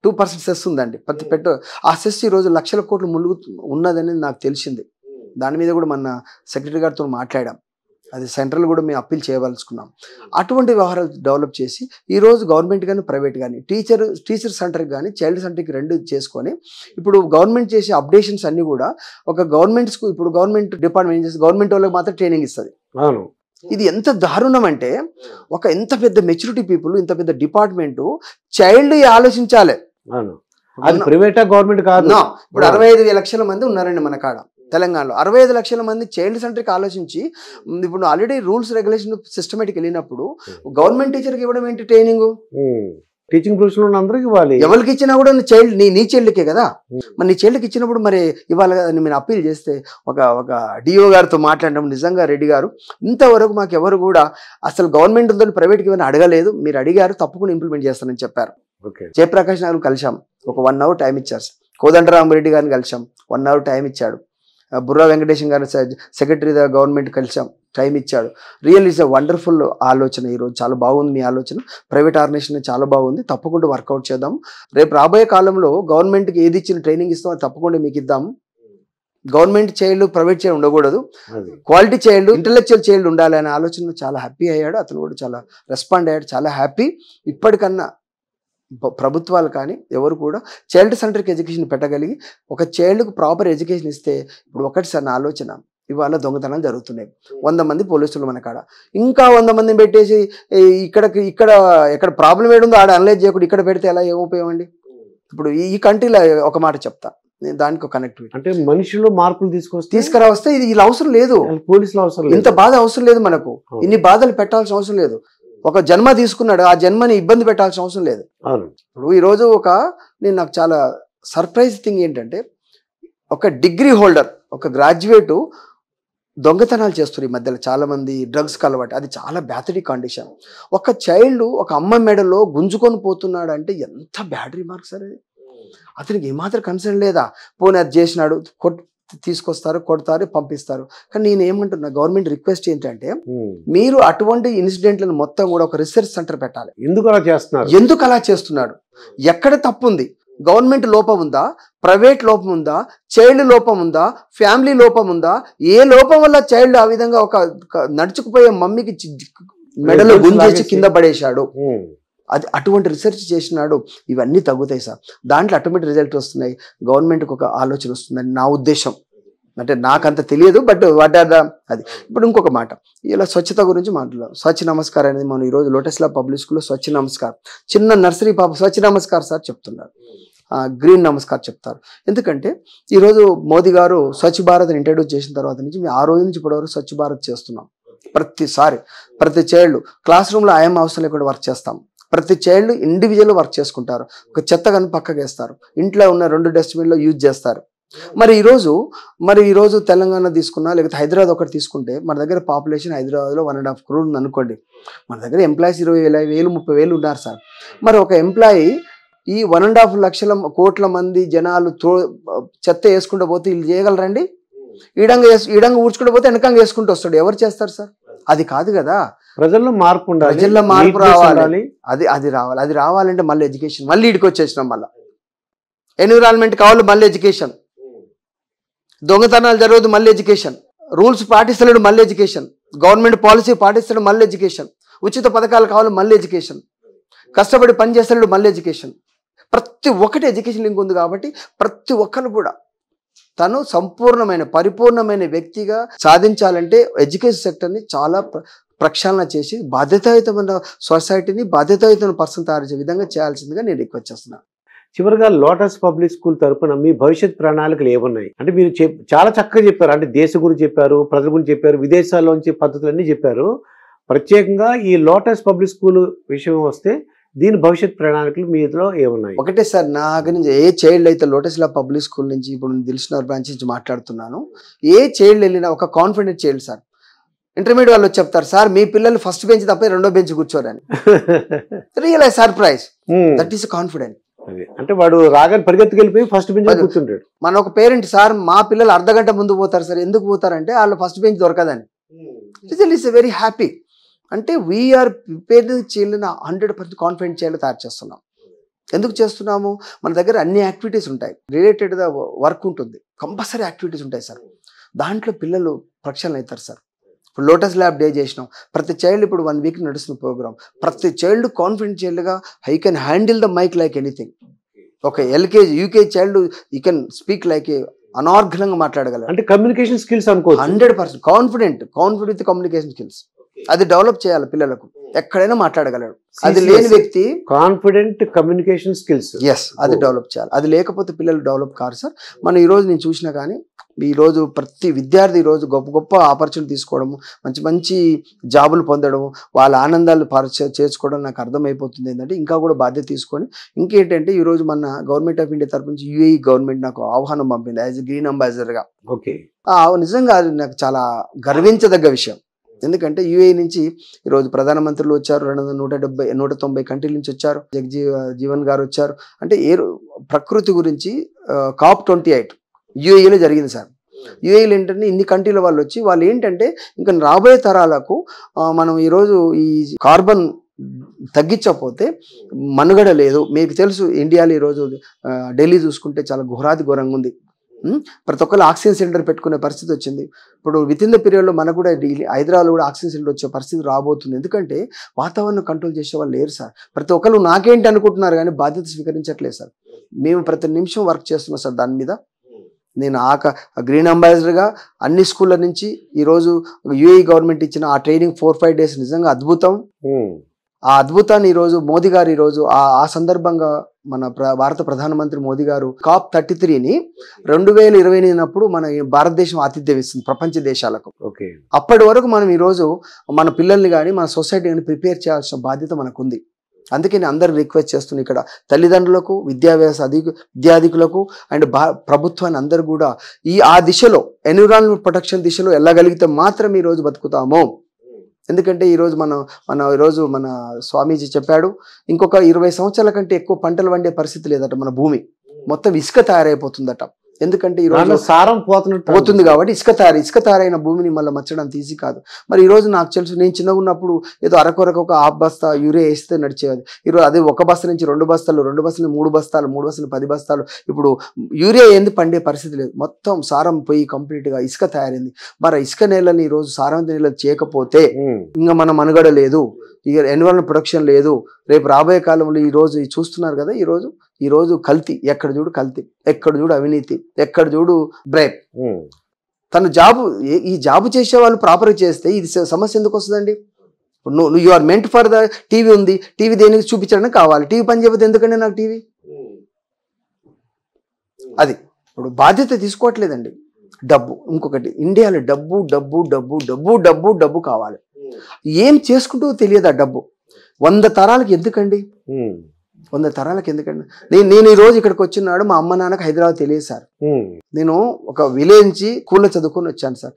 2% సెస్ ఉందండి ఆ సెస్ ఈరోజు లక్షల కోట్లు ములుగు ఉన్నదని నాకు తెలిసింది. దాని మీద కూడా మన సెక్రటరీ గారితో మాట్లాడాం. అది సెంట్రల్ కూడా మేము అప్పీల్ చేయవలసుకున్నాం. అటువంటి వ్యవహారాలు డెవలప్ చేసి ఈరోజు గవర్నమెంట్ కానీ ప్రైవేట్ కానీ టీచర్ సెంటర్కి కానీ చైల్డ్ సెంటర్కి 2 చేసుకొని ఇప్పుడు గవర్నమెంట్ చేసే అప్డేషన్స్ అన్నీ కూడా ఒక గవర్నమెంట్ స్కూల్, ఇప్పుడు గవర్నమెంట్ డిపార్ట్మెంట్ ఏం చేస్తే గవర్నమెంట్ వాళ్ళకి మాత్రం ట్రైనింగ్ ఇస్తుంది. ఇది ఎంత దారుణం అంటే, ఒక ఎంత పెద్ద మెచ్యూరిటీ పీపుల్, ఇంత పెద్ద డిపార్ట్మెంట్ చైల్డ్ ఆలోచించాలి. ప్రైవేట్ గవర్నమెంట్ కాదు. ఇప్పుడు 65 లక్షల మంది ఉన్నారండి మన కాడ తెలంగాణలో. 65 లక్షల మంది చైల్డ్ సెంటర్కి ఆలోచించి ఇప్పుడు ఆల్రెడీ రూల్స్ రెగ్యులేషన్ సిస్టమేటిక్ వెళ్ళినప్పుడు గవర్నమెంట్ టీచర్కి ఇవ్వడం ఏంటి ట్రైనింగ్? టీచింగ్ ప్రొఫెషన్ అందరికి ఇవ్వాలి. ఎవరికి ఇచ్చినా కూడా నీ చైల్డ్కే కదా. మరి నీ చైల్డ్కి ఇచ్చినప్పుడు మరి ఇవ్వాలి కదా. నేను అప్పీల్ చేస్తే ఒక డిఓ గారితో మాట్లాడడం, నిజంగా రెడ్డి గారు ఇంతవరకు మాకు ఎవరు కూడా అసలు గవర్నమెంట్ ఉందని ప్రైవేట్కి ఇవ్వని అడగలేదు, మీరు అడిగారు తప్పకుండా ఇంప్లిమెంట్ చేస్తానని చెప్పారు. జయప్రకాష్ నాయుడు కలిసాం, ఒక 1 hour టైం ఇచ్చారు. కోదండరామరెడ్డి గారిని కలిసాం, 1 hour టైం ఇచ్చాడు. బుర్రా వెంకటేశం గారు సెక్రటరీ గవర్నమెంట్ కలిసాం, టైం ఇచ్చాడు. రియల్ ఈజ్ అ వండర్ఫుల్ ఆలోచన. ఈరోజు చాలా బాగుంది మీ ఆలోచన. ప్రైవేట్ ఆర్గనైజేషన్ చాలా బాగుంది, తప్పకుండా వర్కౌట్ చేద్దాం. రేపు రాబోయే కాలంలో గవర్నమెంట్కి ఏది ఇచ్చిన ట్రైనింగ్ ఇస్తామో తప్పకుండా మీకు ఇద్దాము. గవర్నమెంట్ చైల్డ్ ప్రైవేట్ చైల్డ్ ఉండకూడదు, క్వాలిటీ చైల్డ్ ఇంటలెక్చువల్ చైల్డ్ ఉండాలి అనే ఆలోచన చాలా హ్యాపీ అయ్యాడు. అతను కూడా చాలా రెస్పాండ్ అయ్యాడు, చాలా హ్యాపీ. ఇప్పటికన్నా ప్రభుత్వాలు కానీ ఎవరు కూడా చైల్డ్ సెంట్రిక్ ఎడ్యుకేషన్ పెట్టగలిగి ఒక చైల్డ్కు ప్రాపర్ ఎడ్యుకేషన్ ఇస్తే, ఇప్పుడు ఒకటి సార్ నా ఆలోచన, ఇవాళ దొంగతనాలు జరుగుతున్నాయి. 100 మంది పోలీసులు మన కాడ, ఇంకా 100 మందిని పెట్టేసి ఎక్కడ ప్రాబ్లం ఏడుందో ఆడ అనలైజ్ చేయకుండా ఇక్కడ పెడితే ఎలా ఏం ఉపయోగం అండి? ఇప్పుడు ఈ కంట్రీలో ఒక మాట చెప్తా, దానికి కనెక్టివిటీ అంటే మనుషులు మార్పులు తీసుకురావస్తే ఇది ఇలా అవసరం లేదు, పోలీసులు అవసరం లేదు, ఇంత బాధ అవసరం లేదు, మనకు ఇన్ని బాధలు పెట్టాల్సిన అవసరం లేదు. ఒక జన్మ తీసుకున్నాడు, ఆ జన్మని ఇబ్బంది పెట్టాల్సిన అవసరం లేదు. ఇప్పుడు ఈరోజు నాకు చాలా సర్ప్రైజ్ థింగ్ ఏంటంటే, ఒక డిగ్రీ హోల్డర్, ఒక గ్రాడ్యుయేటు దొంగతనాలు చేస్తారు ఈ మధ్యలో చాలా మంది, డ్రగ్స్కి అలవాటు. అది చాలా బ్యాటరీ కండిషన్. ఒక చైల్డ్ ఒక అమ్మ మెడలో గుంజుకొని పోతున్నాడు అంటే ఎంత బ్యాడ్ రిమార్క్ సార్ అది. అతనికి ఏమాత్రం కన్సర్న్ లేదా, పోనీ అది చేసినాడు, తీసుకొస్తారు, కొడతారు, పంపిస్తారు. కానీ నేను ఏమంటున్నా, గవర్నమెంట్ రిక్వెస్ట్ ఏంటంటే, మీరు అటువంటి ఇన్సిడెంట్లను మొత్తం కూడా ఒక రీసెర్చ్ సెంటర్ పెట్టాలి. ఎందుకు అలా చేస్తున్నాడు, ఎందుకు అలా చేస్తున్నాడు, ఎక్కడ తప్పు ఉంది, గవర్నమెంట్ లోపం ఉందా, ప్రైవేట్ లోపం ఉందా, చైల్డ్ లోపం ఉందా, ఫ్యామిలీ లోపం ఉందా, ఏ లోపం వల్ల చైల్డ్ ఆ విధంగా ఒక నడుచుకుపోయే మమ్మీకి మెడలో గుంజేసి కింద పడేశాడు, అది అటువంటి రీసెర్చ్ చేసినాడు. ఇవన్నీ తగ్గుతాయి సార్. దాంట్లో ఆటోమేటిక్ రిజల్ట్ వస్తున్నాయి. గవర్నమెంట్కి ఒక ఆలోచన వస్తుందని నా ఉద్దేశం. అంటే నాకంత తెలియదు, బట్ వాట్ ఆర్ ద అది. ఇప్పుడు ఇంకొక మాట, ఇలా స్వచ్ఛత గురించి మాట్లాడాం. స్వచ్ఛ నమస్కారం అనేది మనం ఈరోజు లోటస్ ల్యాబ్ పబ్లిక్ స్కూల్లో స్వచ్ఛ నమస్కారం, చిన్న నర్సరీ పాప స్వచ్ఛ నమస్కార్ సార్ చెప్తున్నారు, గ్రీన్ నమస్కార్ చెప్తారు. ఎందుకంటే ఈరోజు మోదీ గారు స్వచ్ఛ భారత్ ఇంట్రడ్యూస్ చేసిన తర్వాత నుంచి మేము ఆ రోజు నుంచి ఇప్పటివరకు స్వచ్ఛ భారత్ చేస్తున్నాం. ప్రతిసారి ప్రతి చైల్డ్ క్లాస్ రూమ్లో ఆయం అవసరం లేకుండా వర్క్ చేస్తాం. ప్రతి చైల్డ్ ఇండివిజువల్ వర్క్ చేసుకుంటారు. ఒక చెత్త కానీ పక్కకు వేస్తారు, ఇంట్లో ఉన్న 2 డస్ట్బిన్లో యూజ్ చేస్తారు. మరి ఈరోజు తెలంగాణ తీసుకున్నా, లేకపోతే హైదరాబాద్ ఒకటి తీసుకుంటే, మన దగ్గర పాపులేషన్ హైదరాబాద్లో 1.5 crore ఉంది అనుకోండి. మన దగ్గర ఎంప్లాయీస్ 20,000 30,000 ఉన్నారు సార్. మరి ఒక ఎంప్లాయీ ఈ 1.5 కోట్ల మంది జనాలు చెత్త వేసుకుంటూ పోతే వీళ్ళు చేయగలరండి? ఈడంగా ఊడ్చుకుంటూ పోతే వెనకంగా వేసుకుంటూ వస్తాడు. ఎవరు చేస్తారు సార్? అది కాదు కదా. ప్రజల్లో మార్పు ఉండాలి, ప్రజల్లో మార్పు రావాలి. అది రావాలంటే మళ్ళీ ఎడ్యుకేషన్, మళ్ళీ ఇడికి వచ్చేసినాం. మళ్ళీ ఎన్విరాన్మెంట్ కావాలి, మళ్ళీ ఎడ్యుకేషన్. దొంగతనాలు జరగదు, మళ్ళీ ఎడ్యుకేషన్. రూల్స్ పాటిస్తలేడు, మళ్ళీ ఎడ్యుకేషన్. గవర్నమెంట్ పాలసీ పాటిస్తాడు, మళ్ళీ ఎడ్యుకేషన్. ఉచిత పథకాలు కావాలి, మళ్ళీ ఎడ్యుకేషన్. కష్టపడి పని చేస్తాడు, మళ్ళీ ఎడ్యుకేషన్. ప్రతి ఒక్కటి ఎడ్యుకేషన్ లింక్ ఉంది. కాబట్టి ప్రతి ఒక్కరు కూడా తను పరిపూర్ణమైన వ్యక్తిగా సాధించాలంటే ఎడ్యుకేషన్ సెక్టర్ని చాలా ప్రక్షాళన చేసి బాధ్యతాయుతమైన సొసైటీని, బాధ్యతాయుతమైన పర్సన్ తయారు చేసే విధంగా చేయాల్సిందిగా నేను రిక్వెస్ట్ చేస్తున్నాను. చివరిగా లోటస్ పబ్లిక్ స్కూల్ తరపున మీ భవిష్యత్ ప్రణాళికలు ఏమున్నాయి? అంటే మీరు చాలా చక్కగా చెప్పారు. అంటే దేశం గురించి చెప్పారు, ప్రజల గురించి చెప్పారు, విదేశాల్లోంచి పద్ధతులన్నీ చెప్పారు. ప్రత్యేకంగా ఈ లోటస్ పబ్లిక్ స్కూల్ విషయం వస్తే దీని భవిష్యత్ ప్రణాళికలు మీలో ఏమున్నాయి? ఒకటే సార్, నా గురించి ఏ చైల్డ్ అయితే లోటస్ ల్యాబ్ పబ్లిక్ స్కూల్ నుంచి ఇప్పుడు దిల్సుఖ్నగర్ బ్రాంచ్ నుంచి మాట్లాడుతున్నాను, ఏ చైల్డ్ వెళ్ళినా ఒక కాన్ఫిడెంట్ చైల్డ్ సార్. ఇంటర్మీడియట్ వాళ్ళు చెప్తారు, సార్ మీ పిల్లలు ఫస్ట్ బెంచ్ తప్ప 2వ బెంచ్ కూర్చోరని. Realise surprise, that is confident. అంటే వాడు రాగానే పరిగెత్తుకెళ్ళిపోయి ఫస్ట్ బెంచ్ కూర్చుంటాడు. మన ఒక పేరెంట్, సార్ మా పిల్లలు అర్ధగంట ముందు పోతారు సార్, ఎందుకు పోతారంటే వాళ్ళు ఫస్ట్ బెంచ్ దొరకదని. It's very happy. అంటే వీఆర్ ప్రిపేర్డ్ చైల్డ్ని 100% కాన్ఫిడెంట్ చైల్డ్ తయారు చేస్తున్నాం. ఎందుకు చేస్తున్నాము? మన దగ్గర అన్ని యాక్టివిటీస్ ఉంటాయి, రిలేటెడ్ వర్క్ ఉంటుంది, కంపల్సరీ యాక్టివిటీస్ ఉంటాయి సార్. దాంట్లో పిల్లలు ప్రక్షాళన అవుతారు సార్. ఇప్పుడు లోటస్ ల్యాబ్ డే చేసినాం, ప్రతి చైల్డ్ ఇప్పుడు 1 week నడుస్తున్న ప్రోగ్రామ్. ప్రతి చైల్డ్ కాన్ఫిడెంట్ చైల్డ్గా I can handle the mic like anything. ఒక LKG UKG child you can speak like అనార్ఘలంగా మాట్లాడగలరు. అంటే కమ్యూనికేషన్ స్కిల్స్ అనుకో 100% కాన్ఫిడెంట్ విత్ కమ్యూనికేషన్ స్కిల్స్. అది డెవలప్ చేయాలి పిల్లలకు. ఎక్కడైనా మాట్లాడగలడు. అది లేని వ్యక్తి కాన్ఫిడెంట్ కమ్యూనికేషన్ స్కిల్స్, అది డెవలప్ చేయాలి. అది లేకపోతే పిల్లలు డెవలప్ కారు సార్. మనం ఈరోజు నేను చూసినా కానీ ఈరోజు ప్రతి విద్యార్థి ఈరోజు గొప్ప ఆపర్చునిటీ తీసుకోవడము, మంచి జాబులు పొందడము, వాళ్ళ ఆనందాలు చేసుకోవడం నాకు అర్థమైపోతుంది. ఏంటంటే ఇంకా కూడా బాధ్యత తీసుకొని, ఇంకేంటంటే ఈరోజు మన గవర్నమెంట్ ఆఫ్ ఇండియా తరపు నుంచి UAE గవర్నమెంట్ నాకు ఆహ్వానం పంపింది యాజ్ గ్రీన్ అంబాసిడర్గా. ఓకే, నిజంగా అది నాకు చాలా గర్వించదగ్గ విషయం. ఎందుకంటే UAE నుంచి ఈరోజు ప్రధానమంత్రులు వచ్చారు, 190 కంట్రీల నుంచి వచ్చారు, జగజీవన్ గారు వచ్చారు. అంటే ప్రకృతి గురించి COP28 UAEలో జరిగింది సార్. UAEలో ఏంటంటే ఇన్ని కంట్రీల వాళ్ళు వచ్చి వాళ్ళు ఏంటంటే ఇంకా రాబోయే తరాలకు మనం ఈరోజు ఈ కార్బన్ తగ్గించకపోతే మనుగడ లేదు. మీకు తెలుసు ఇండియాలో ఈరోజు ఢిల్లీ చూసుకుంటే చాలా ఘోరంగా ఉంది. ప్రతి ఒక్కరు ఆక్సిజన్ సిలిండర్ పెట్టుకునే పరిస్థితి వచ్చింది. ఇప్పుడు వితిన్ ద పీరియడ్లో మనకు కూడా హైదరాబాద్లో కూడా ఆక్సిజన్ సిలిండర్ వచ్చే పరిస్థితి రాబోతుంది. ఎందుకంటే వాతావరణం కంట్రోల్ చేసే వాళ్ళు లేరు సార్. ప్రతి ఒక్కరు నాకేంటి అనుకుంటున్నారు కానీ బాధ్యత స్వీకరించట్లేదు సార్. మేము ప్రతి నిమిషం వర్క్ చేస్తున్నాం సార్ దాని మీద. నేను గ్రీన్ అంబాసిడర్గా అన్ని స్కూళ్ళ నుంచి ఈరోజు UAE గవర్నమెంట్ ఇచ్చిన ఆ ట్రైనింగ్ 4-5 days నిజంగా అద్భుతం. ఆ అద్భుతాన్ని ఈరోజు మోదీ గారు ఈరోజు ఆ సందర్భంగా మన భారత ప్రధానమంత్రి మోదీ గారు COP33ని 2028 మన భారతదేశం ఆతిథ్యం ఇస్తుంది ప్రపంచ దేశాలకు. అప్పటి వరకు మనం ఈరోజు మన పిల్లల్ని కానీ మన సొసైటీ కానీ ప్రిపేర్ చేయాల్సిన బాధ్యత మనకుంది. అందుకే నేను అందరూ రిక్వెస్ట్ చేస్తున్నా, ఇక్కడ తల్లిదండ్రులకు, విద్యాధికులకు అండ్ ప్రభుత్వాన్ని అందరూ కూడా ఆ దిశలో ఎన్విరాన్మెంట్ ప్రొటెక్షన్ దిశలో వెళ్ళగలిగితే మాత్రం ఈరోజు బతుకుతాము. ఎందుకంటే ఈరోజు మన స్వామీజీ చెప్పాడు, ఇంకొక 20 సంవత్సరాల కంటే ఎక్కువ పంటలు వండే పరిస్థితి లేదట. మన భూమి మొత్తం ఇసుక తయారైపోతుందట. ఎందుకంటే ఈరోజు సారం పోతుంది కాబట్టి ఇసుక తయారైన భూమిని మళ్ళీ మచ్చడం తీసి కాదు. మరి ఈ రోజు నాకు తెలుసు, నేను చిన్నగా ఉన్నప్పుడు ఏదో అరకొరకు ఒక హాఫ్ బస్తా యూరియా వేస్తే నడిచేది. ఈరోజు అదే ఒక బస్తా నుంచి 2 బస్తాలు, 2 బస్తాలు 3 బస్తాలు, 3 బస్తాలు 10 బస్తాలు. ఇప్పుడు యూరియా ఏంది పండే పరిస్థితి లేదు, మొత్తం సారం పోయి కంప్లీట్గా ఇసుక తయారైంది. మరి ఇసుక నేలని ఈరోజు సారవంత నేలలు చేయకపోతే ఇంకా మన మనుగడ లేదు, ఇక ఎన్విరాన్మెంట్ ప్రొడక్షన్ లేదు. రేపు రాబోయే కాలంలో ఈరోజు చూస్తున్నారు కదా, ఈరోజు కల్తీ, ఎక్కడ చూడు కల్తీ, ఎక్కడ చూడు అవినీతి, ఎక్కడ చూడు బ్రేక్. తను ఈ జాబు చేసే వాళ్ళు ప్రాపర్గా చేస్తే ఇది సమస్య ఎందుకు వస్తుందండి? You are meant for the TV ఉంది, టీవీ దేనికి చూపించడానికి కావాలి, టీవీ పని చేయకపోతే ఎందుకండి నాకు టీవీ? అది ఇప్పుడు బాధ్యత తీసుకోవట్లేదండి. డబ్బు, ఇంకొకటి ఇండియాలో డబ్బు డబ్బు డబ్బు డబ్బు డబ్బు డబ్బు కావాలి. ఏం చేసుకుంటూ తెలియదు ఆ డబ్బు. 100 తరాలకి ఎందుకండి? 100 తరాలకి ఎందుకండి? నేను ఈ రోజు ఇక్కడికి వచ్చినాడు, మా అమ్మ నాన్నకు హైదరాబాద్ తెలియదు సార్. నేను ఒక విలేజ్ నుంచి స్కూల్లో చదువుకొని వచ్చాను సార్.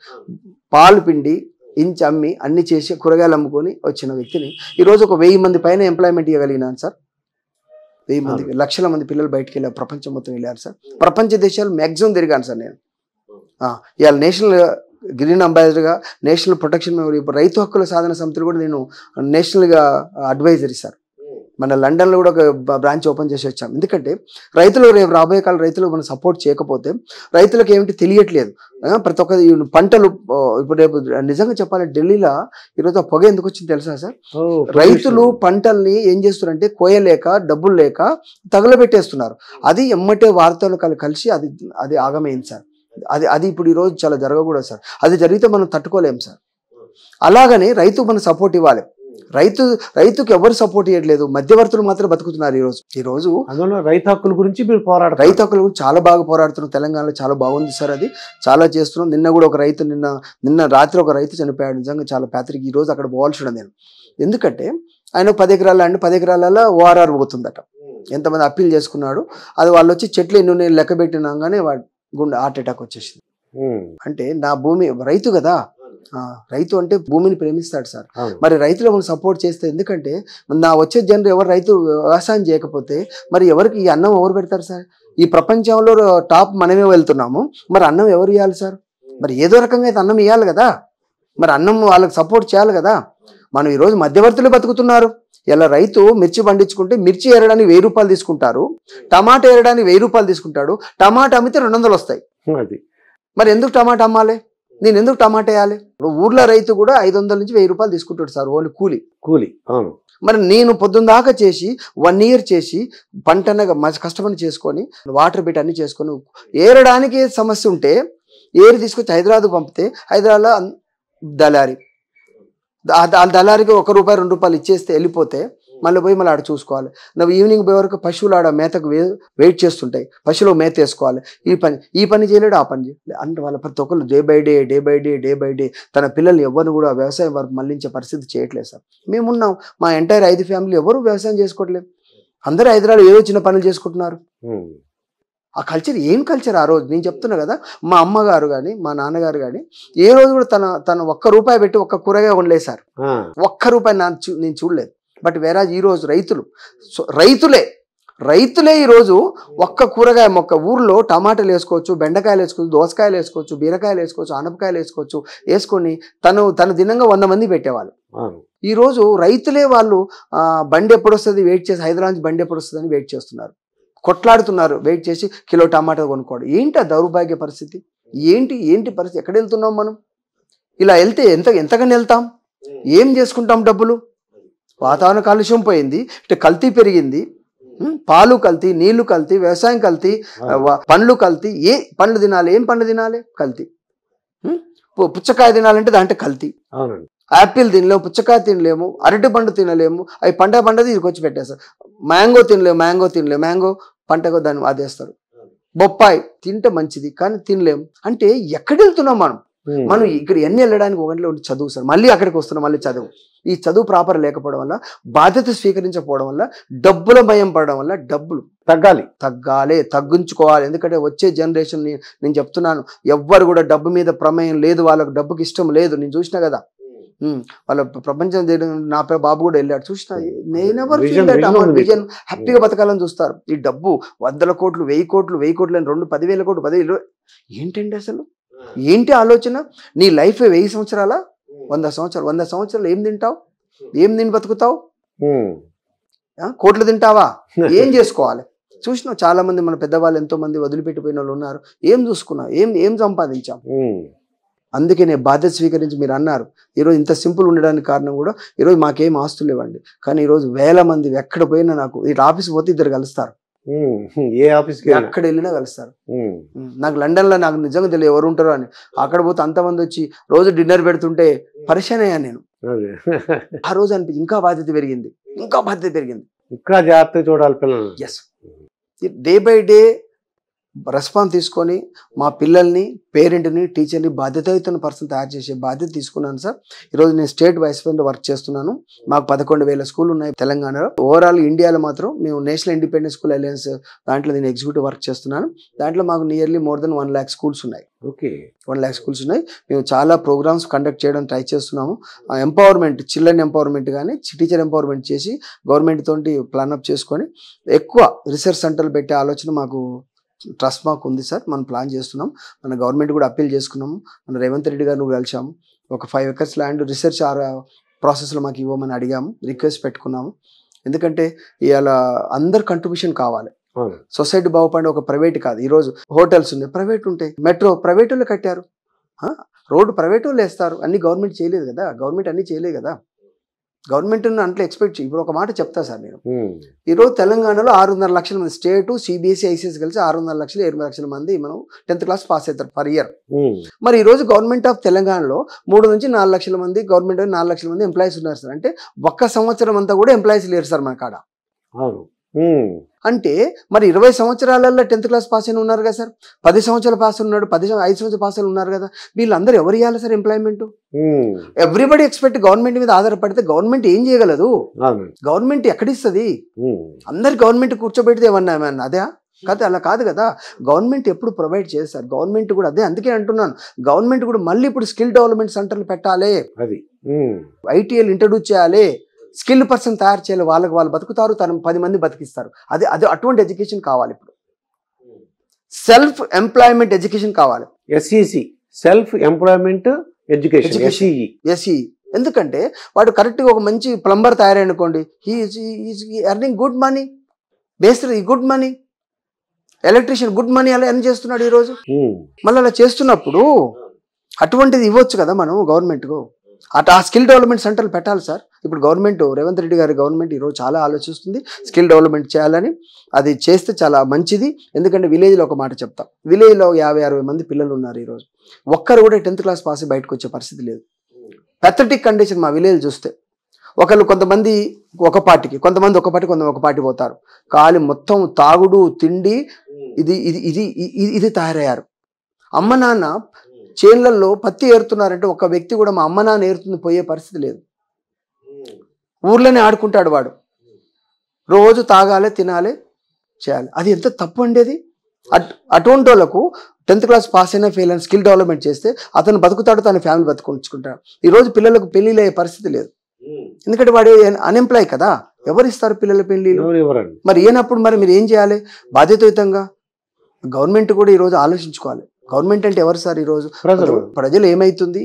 పాలు పిండి ఇంచి అమ్మి అన్ని చేసి కూరగాయలు అమ్ముకొని వచ్చిన వ్యక్తిని ఈరోజు ఒక 1000 మంది పైన ఎంప్లాయ్మెంట్ ఇవ్వగలిగినాను సార్. 1000 మందికి, లక్షల మంది పిల్లలు బయటకు వెళ్ళారు, ప్రపంచం మొత్తం వెళ్ళారు సార్. ప్రపంచ దేశాలు మ్యాక్సిమం తిరిగాను సార్ నేను. ఇవాళ నేషనల్ గ్రీన్ అంబాసిడర్గా, నేషనల్ ప్రొటెక్షన్ మెమరీ, రైతు హక్కుల సాధన సమితిలో కూడా నేను నేషనల్గా అడ్వైజరీ సార్. మన లండన్లో కూడా ఒక బ్రాంచ్ ఓపెన్ చేసి వచ్చాం. ఎందుకంటే రైతులు రేపు రాబోయే కాలం రైతులకు మనం సపోర్ట్ చేయకపోతే రైతులకు ఏమిటి తెలియట్లేదు. ప్రతి ఒక్క పంటలు ఇప్పుడు రేపు నిజంగా చెప్పాలంటే ఢిల్లీలో ఈరోజు పొగ ఎందుకు వచ్చింది తెలుసా సార్? రైతులు పంటల్ని ఏం చేస్తున్నారంటే కోయలేక, డబ్బులు లేక తగలబెట్టేస్తున్నారు. అది ఎమ్మటే వార్తలు కలిసి అది ఆగమైంది సార్. అది ఇప్పుడు ఈరోజు చాలా జరగకూడదు సార్. అది జరిగితే మనం తట్టుకోలేము సార్. అలాగని రైతు మనం సపోర్ట్ ఇవ్వాలి. రైతుకి ఎవరు సపోర్ట్ ఇవ్వట్లేదు, మధ్యవర్తులు మాత్రం బతుకుతున్నారు. ఈరోజు రైతు హక్కుల గురించి మీరు పోరాడారు. రైతు హక్కుల గురించి చాలా బాగా పోరాడుతున్నాం. తెలంగాణలో చాలా బాగుంది సార్, అది చాలా చేస్తున్నాం. నిన్న కూడా ఒక రైతు నిన్న రాత్రి ఒక రైతు చనిపోయాడు. నిజంగా చాలా ప్యాత్రిక్. ఈ రోజు అక్కడ పోవాల్సి నేను, ఎందుకంటే ఆయన 10 ఎకరాల అండి, 10 ఎకరాలలో ఓఆర్ఆర్ పోతుందట. ఎంతమంది అప్పీల్ చేసుకున్నాడు, అది వాళ్ళు వచ్చి చెట్లు ఎన్ని నేను లెక్క పెట్టినాగానే గుండె హార్ట్ అటాక్ వచ్చేసింది. అంటే నా భూమి, రైతు కదా, రైతు అంటే భూమిని ప్రేమిస్తాడు సార్. మరి రైతులు మనం సపోర్ట్ చేస్తే, ఎందుకంటే నా వచ్చే జనరు ఎవరు రైతు వ్యవసాయం చేయకపోతే మరి ఎవరికి ఈ అన్నం ఎవరు పెడతారు సార్? ఈ ప్రపంచంలో టాప్ మనమే వెళ్తున్నాము, మరి అన్నం ఎవరు ఇవ్వాలి సార్? మరి ఏదో రకంగా అయితే అన్నం ఇవ్వాలి కదా, మరి అన్నం వాళ్ళకి సపోర్ట్ చేయాలి కదా. మనం ఈరోజు మధ్యవర్తులు బతుకుతున్నారు. ఇలా రైతు మిర్చి పండించుకుంటే మిర్చి ఏరడానికి 1000 రూపాయలు తీసుకుంటారు, టమాటా ఏరడానికి 1000 రూపాయలు తీసుకుంటాడు. టమాటా అమ్మితే 200 వస్తాయి. మరి ఎందుకు టమాటా అమ్మాలి? నేను ఎందుకు టమాటా వేయాలి? ఇప్పుడు ఊర్లో రైతు కూడా 500 నుంచి 1000 రూపాయలు తీసుకుంటాడు సార్, ఓన్లీ కూలి. అవును. మరి నేను పొద్దున్న దాకా చేసి 1 ఇయర్ చేసి పంటనగా కష్టపడి చేసుకొని వాటర్ పెట్టి అన్ని చేసుకొని ఏరడానికి సమస్య ఉంటే ఏరి తీసుకొచ్చి హైదరాబాద్ పంపితే హైదరాబాద్లో దళారికి 1 రూపాయి 2 రూపాయలు ఇచ్చేస్తే వెళ్ళిపోతే మళ్ళీ పోయి మళ్ళీ ఆడ చూసుకోవాలి. నువ్వు ఈవినింగ్ పోయే వరకు పశువులు ఆడ మేతకు వెయిట్ చేస్తుంటాయి, పశువులు మేత వేసుకోవాలి. ఈ పని చేయలేడు, ఆ పని చేయలేదు అంటే వాళ్ళ ప్రతి ఒక్కరు డే బై డే తన పిల్లల్ని ఎవరిని కూడా వ్యవసాయం వరకు మళ్ళించే పరిస్థితి చేయట్లేదు సార్. మేమున్నాం, మా ఎంటైర్ 5 ఫ్యామిలీ ఎవరు వ్యవసాయం చేసుకోవట్లేదు. అందరూ హైదరాబాద్ ఏదో చిన్న పనులు చేసుకుంటున్నారు. ఆ కల్చర్ ఏం కల్చర్? ఆ రోజు నేను చెప్తున్నా కదా, మా అమ్మగారు కానీ మా నాన్నగారు కానీ ఏ రోజు కూడా తన 1 రూపాయి పెట్టి 1 కూరగాయ ఉండలేదు సార్. 1 రూపాయి నేను చూడలేదు. బట్ వేరే ఈ రోజు రైతులే ఈరోజు 1 కూరగాయ మొక్క ఊర్లో టమాటాలు వేసుకోవచ్చు, బెండకాయలు వేసుకోవచ్చు, దోసకాయలు వేసుకోవచ్చు, బీరకాయలు వేసుకోవచ్చు, ఆనపకాయలు వేసుకొని తను దినంగా 100 మంది పెట్టేవాళ్ళు. ఈరోజు రైతులే వాళ్ళు బండి ఎప్పుడు వస్తుంది వెయిట్ చేసి, హైదరాబాద్ నుంచి బండి ఎప్పుడు వస్తుంది అని వెయిట్ చేస్తున్నారు, కొట్లాడుతున్నారు, వెయిట్ చేసి కిలో టమాటా కొనుక్కోవడం. ఏంటి ఆ దౌర్భాగ్య పరిస్థితి? ఏంటి పరిస్థితి? ఎక్కడ వెళ్తున్నాం మనం? ఇలా వెళ్తే ఎంతగానే వెళ్తాం? ఏం చేసుకుంటాం? డబ్బులు, వాతావరణ కాలుష్యం పోయింది, ఇటు కల్తీ పెరిగింది, పాలు కల్తీ, నీళ్లు కల్తీ, వ్యవసాయం కల్తీ, పండ్లు కల్తీ. పండ్లు తినాలి, ఏం పండ్లు తినాలి? కల్తీ. పుచ్చకాయ తినాలంటే దాంట్లో కల్తీ. యాపిల్ తినలేము, పుచ్చకాయ తినలేము, అరటి పండు తినలేము, అవి పండది ఇదికొచ్చి పెట్టేస్తారు. మ్యాంగో తినలేము, మ్యాంగో పంటకు దాన్ని ఆదేస్తారు. బొప్పాయి తింటే మంచిది కానీ తినలేము. అంటే ఎక్కడ వెళ్తున్నాం మనం ఇక్కడ ఎన్ని వెళ్ళడానికి ఒకటిలో చదువు సార్, మళ్ళీ అక్కడికి వస్తున్నాం, మళ్ళీ చదువు. ఈ చదువు ప్రాపర్ లేకపోవడం వల్ల, బాధ్యత స్వీకరించకపోవడం వల్ల, డబ్బుల భయం పడడం వల్ల డబ్బులు తగ్గించుకోవాలి. ఎందుకంటే వచ్చే జనరేషన్ నేను చెప్తున్నాను, ఎవ్వరు కూడా డబ్బు మీద ప్రమేయం లేదు, వాళ్ళకు డబ్బుకి ఇష్టం లేదు. నేను చూసినా కదా, వాళ్ళ ప్రపంచం నా బాబు కూడా వెళ్ళాడు చూసిన Vision ఉంది విజన్ హ్యాపీగా బతకాలని చూస్తారు. ఈ డబ్బు 100 కోట్లు 1000 కోట్లు 1000 కోట్లు అని 10,000 కోట్లు 10,000 ఏంటండి అసలు ఏంటి ఆలోచన? నీ లైఫ్ 1000 సంవత్సరాల 100 సంవత్సరాలు 100 సంవత్సరాలు ఏం తింటావు? ఏం తిని బతుకుతావు? కోట్లు తింటావా? ఏం చేసుకోవాలి? చూసినావు చాలా మంది మన పెద్దవాళ్ళు ఎంతో మంది వదిలిపెట్టిపోయిన వాళ్ళు ఉన్నారు. ఏం చూసుకున్నావు? ఏం సంపాదించాం? అందుకే నేను బాధ్యత స్వీకరించి మీరు అన్నారు ఈరోజు ఇంత సింపుల్ ఉండడానికి కారణం కూడా ఈరోజు మాకేం ఆస్తులు ఇవ్వండి, కానీ ఈరోజు వేల మంది ఎక్కడ పోయినా నాకు ఈ ఆఫీస్ పోతే ఇద్దరు కలుస్తారు. ఏ ఆఫీస్ ఎక్కడ వెళ్ళినా కలుస్తారు. నాకు లండన్ లో నాకు నిజంగా తెలియదు ఎవరు ఉంటారో అని. అక్కడ పోతే అంతమంది వచ్చి రోజు డిన్నర్ పెడుతుంటే పరిశాన్ అయ్యాను నేను. ఆ రోజు అనిపించి ఇంకా బాధ్యత పెరిగింది, ఇంకా బాధ్యత పెరిగింది. ఇంకా జాగ్రత్త చూడాలి పిల్లలు. Yes, day by day response తీసుకొని మా పిల్లల్ని పేరెంట్ని టీచర్ని బాధ్యతాయుతమైన పర్సన్ తయారు చేసే బాధ్యత తీసుకున్నాను సార్. ఈరోజు నేను స్టేట్ వైస్ ప్రెసిడెంట్ వర్క్ చేస్తున్నాను. మాకు 11,000 స్కూల్ ఉన్నాయి తెలంగాణలో. ఓవరాల్ ఇండియాలో మాత్రం మేము నేషనల్ ఇండిపెండెంట్ స్కూల్ అలయన్స్ దాంట్లో నేను ఎగ్జిక్యూటివ్ వర్క్ చేస్తున్నాను. దాంట్లో మాకు nearly more than 1 lakh schools ఉన్నాయి. ఓకే, 1 lakh స్కూల్స్ ఉన్నాయి. మేము చాలా ప్రోగ్రామ్స్ కండక్ట్ చేయడం ట్రై చేస్తున్నాము. ఎంపవర్మెంట్, చిల్డ్రన్ ఎంపవర్మెంట్ కానీ టీచర్ ఎంపవర్మెంట్ చేసి గవర్నమెంట్ తోటి ప్లాన్ అప్ చేసుకొని ఎక్కువ రీసెర్చ్ సెంటర్లు పెట్టే ఆలోచన మాకు ట్రస్ట్ మాకు ఉంది సార్. మనం ప్లాన్ చేస్తున్నాం. మన గవర్నమెంట్ కూడా అప్పీల్ చేసుకున్నాము. మన రేవంత్ రెడ్డి గారిని కలిసాము. ఒక 5 acres ల్యాండ్ రీసెర్చ్ ప్రాసెస్లో మాకు ఇవ్వమని అడిగాము, రిక్వెస్ట్ పెట్టుకున్నాము. ఎందుకంటే ఇవాళ అందరు కంట్రిబ్యూషన్ కావాలి. సొసైటీ బాగుపడే ఒక ప్రైవేట్ కాదు. ఈరోజు హోటల్స్ ఉన్నాయి, ప్రైవేట్ ఉంటాయి. మెట్రో ప్రైవేట్ వాళ్ళు కట్టారు, రోడ్డు ప్రైవేట్ వాళ్ళు వేస్తారు. అన్ని గవర్నమెంట్ చేయలేదు కదా, గవర్నమెంట్ అన్ని చేయలేదు కదా. గవర్నమెంట్ అంటే ఎక్స్పెక్ట్ ఇప్పుడు ఒక మాట చెప్తా సార్ నేను. ఈరోజు తెలంగాణలో 600 లక్షల మంది స్టేటు CBSE ICSE కలిసి 600 లక్షలు 20 లక్షల మంది మనం 10th క్లాస్ పాస్ అవుతారు పర్ ఇయర్. మరి ఈరోజు గవర్నమెంట్ ఆఫ్ తెలంగాణలో 3 నుంచి 4 లక్షల మంది గవర్నమెంట్ 4 లక్షల మంది ఎంప్లాయీస్ ఉన్నారు సార్. అంటే ఒక్క సంవత్సరం అంతా కూడా ఎంప్లాయీస్ లేరు సార్ మన కాడ. అంటే మరి 20 సంవత్సరాలలో 10th క్లాస్ పాస్ అయిన ఉన్నారు కదా సార్. 10 సంవత్సరాలు పాస్ ఉన్నాడు, 5 సంవత్సరాలు పాస్ అయిన ఉన్నారు కదా. వీళ్ళందరూ ఎవరు ఇవ్వాలి sir employment? Everybody expect government మీద ఆధారపడితే గవర్నమెంట్ ఏం చేయగలదు? గవర్నమెంట్ ఎక్కడిస్తుంది? అందరు గవర్నమెంట్ కూర్చోబెడితే ఏమన్నా అదే కాదు, అలా కాదు కదా. గవర్నమెంట్ ఎప్పుడు ప్రొవైడ్ చేస్తారు. గవర్నమెంట్ కూడా అదే, అందుకే అంటున్నాను గవర్నమెంట్ కూడా మళ్ళీ ఇప్పుడు స్కిల్ డెవలప్మెంట్ సెంటర్లు పెట్టాలి, ITL ఇంట్రడ్యూస్ చేయాలి, స్కిల్ పర్సన్ తయారు చేయాలి. వాళ్ళకి వాళ్ళు బతుకుతారు, 10 మంది బతికిస్తారు. అదే అటువంటి ఎడ్యుకేషన్ కావాలి. ఇప్పుడు సెల్ఫ్ ఎంప్లాయ్మెంట్ ఎడ్యుకేషన్ కావాలి. SEC, self employment education, SE. ఎందుకంటే వాడు కరెక్ట్గా ఒక మంచి ప్లంబర్ తయారనుకోండి, హీఈస్ ఎర్నింగ్ గుడ్ మనీ, మేస్త్రి good money, electrician good money, అలా ఎర్న్ చేస్తున్నాడు ఈరోజు. మళ్ళీ అలా చేస్తున్నప్పుడు అటువంటిది ఇవ్వచ్చు కదా మనం గవర్నమెంట్కు. ఆ స్కిల్ డెవలప్మెంట్ సెంటర్లు పెట్టాలి సార్. ఇప్పుడు గవర్నమెంట్, రేవంత్ రెడ్డి గారి గవర్నమెంట్ ఈరోజు చాలా ఆలోచిస్తుంది స్కిల్ డెవలప్మెంట్ చేయాలని. అది చేస్తే చాలా మంచిది. ఎందుకంటే విలేజ్లో ఒక మాట చెప్తా, విలేజ్లో 50-60 మంది పిల్లలు ఉన్నారు. ఈరోజు ఒక్కరు కూడా 10th క్లాస్ పాస్ బయటకు వచ్చే పరిస్థితి లేదు. పెథటిక్ కండిషన్ మా విలేజ్ చూస్తే. కొంతమంది ఒక పార్టీకి, కొంతమంది ఒక పార్టీ, కొంతమంది ఒక పార్టీ పోతారు. ఖాళీ మొత్తం తాగుడు తిండి ఇది తయారయ్యారు. అమ్మ నాన్న చేన్లలో పత్తి ఏరుతున్నారంటే ఒక వ్యక్తి కూడా మా అమ్మ నాన్న ఏరుతుంది పోయే పరిస్థితి లేదు. ఊర్లోనే ఆడుకుంటాడు వాడు. రోజు తాగాలి, తినాలి, చేయాలి. అది ఎంత తప్పు అండి అది. అటువంటి వాళ్ళకు 10th క్లాస్ పాస్ అయినా ఫెయిల్ అయిన స్కిల్ డెవలప్మెంట్ చేస్తే అతను బతుకుతాడు, తన ఫ్యామిలీ బతుకుంటాడు. ఈరోజు పిల్లలకు పెళ్లిళ్ళు అయ్యే పరిస్థితి లేదు. ఎందుకంటే వాడు అన్ఎంప్లాయ్ కదా. ఎవరు ఇస్తారు పిల్లల పెళ్లిళ్ళు? మరి ఏనప్పుడు మరి మీరు ఏం చేయాలి? బాధ్యతాయుతంగా గవర్నమెంట్ కూడా ఈరోజు ఆలోచించుకోవాలి. గవర్నమెంట్ అంటే ఎవరు సార్? ఈరోజు ప్రజలు ఏమైతుంది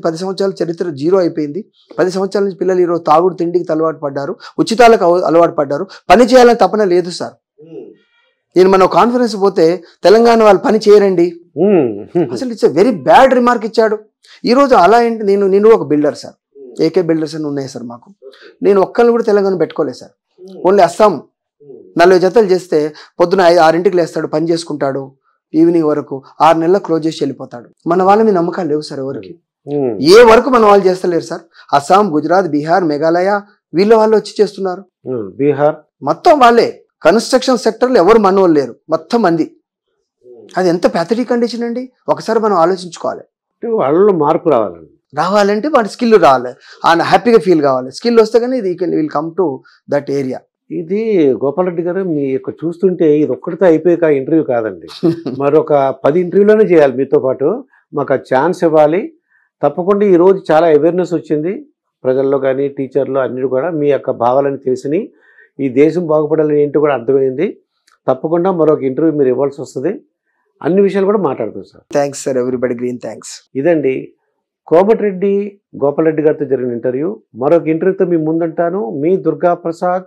10 సంవత్సరాల చరిత్ర జీరో అయిపోయింది. 10 సంవత్సరాల నుంచి పిల్లలు ఈరోజు తాగుడు తిండికి అలవాటు పడ్డారు, ఉచితాలకు అలవాటు పడ్డారు. పని చేయాలని తపన లేదు సార్. నేను మన కాన్ఫరెన్స్ పోతే తెలంగాణ వాళ్ళు పని చేయరండి అసలు. ఇట్స్ వెరీ బ్యాడ్ రిమార్క్ ఇచ్చాడు. ఈరోజు అలా ఏంటి? నేను ఒక బిల్డర్ సార్, AK బిల్డర్స్ అని ఉన్నాయి సార్ మాకు. నేను ఒక్కరిని కూడా తెలంగాణ పెట్టుకోలేదు సార్. ఓన్లీ అస్సాం 40 జతలు చేస్తే పొద్దున 6ంటికి లేస్తాడు, పని చేసుకుంటాడు, ఈవినింగ్ వరకు 6 నెలల్లో క్లోజ్ చేసి వెళ్ళిపోతాడు. మన వాళ్ళ మీద నమ్మకాలు లేవు సార్ ఎవరికి. ఏ వరకు మన వాళ్ళు చేస్తలేరు సార్. అస్సాం, గుజరాత్, బీహార్, మేఘాలయ వాళ్ళు వచ్చి చేస్తున్నారు. బీహార్ మొత్తం వాళ్ళే. కన్స్ట్రక్షన్ సెక్టర్లో ఎవరు మన వాళ్ళు లేరు, మొత్తం మంది. అది ఎంత ప్యాథటిక్ కండిషన్ అండి. ఒకసారి మనం ఆలోచించుకోవాలి. వాళ్ళలో మార్పు రావాలంటే వాడి స్కిల్ రావాలి, ఆయన హ్యాపీగా ఫీల్ కావాలి. స్కిల్ వస్తే కానీ ఇది will come to that area. ఇది గోపాలరెడ్డి గారు మీ యొక్క చూస్తుంటే ఇది ఒక్కడితో అయిపోయాక ఇంటర్వ్యూ కాదండి, మరొక 10 ఇంటర్వ్యూలోనే చేయాలి మీతో పాటు. మాకు ఆ ఛాన్స్ ఇవ్వాలి. తప్పకుండా ఈరోజు చాలా అవేర్నెస్ వచ్చింది ప్రజల్లో కానీ టీచర్లు అన్నిటి కూడా మీ యొక్క భావాలని తెలిసినాయి. ఈ దేశం బాగుపడాలని ఏంటో కూడా అర్థమైంది. తప్పకుండా మరొక ఇంటర్వ్యూ మీరు ఇవ్వాల్సి వస్తుంది. అన్ని విషయాలు కూడా మాట్లాడుతాం sir. Thanks sir, everybody green thanks. ఇదండి కోమటిరెడ్డి గోపాల్ రెడ్డి గారితో జరిగిన ఇంటర్వ్యూ. మరొక ఇంటర్వ్యూతో మీ ముందుంటాను. మీ దుర్గా ప్రసాద్.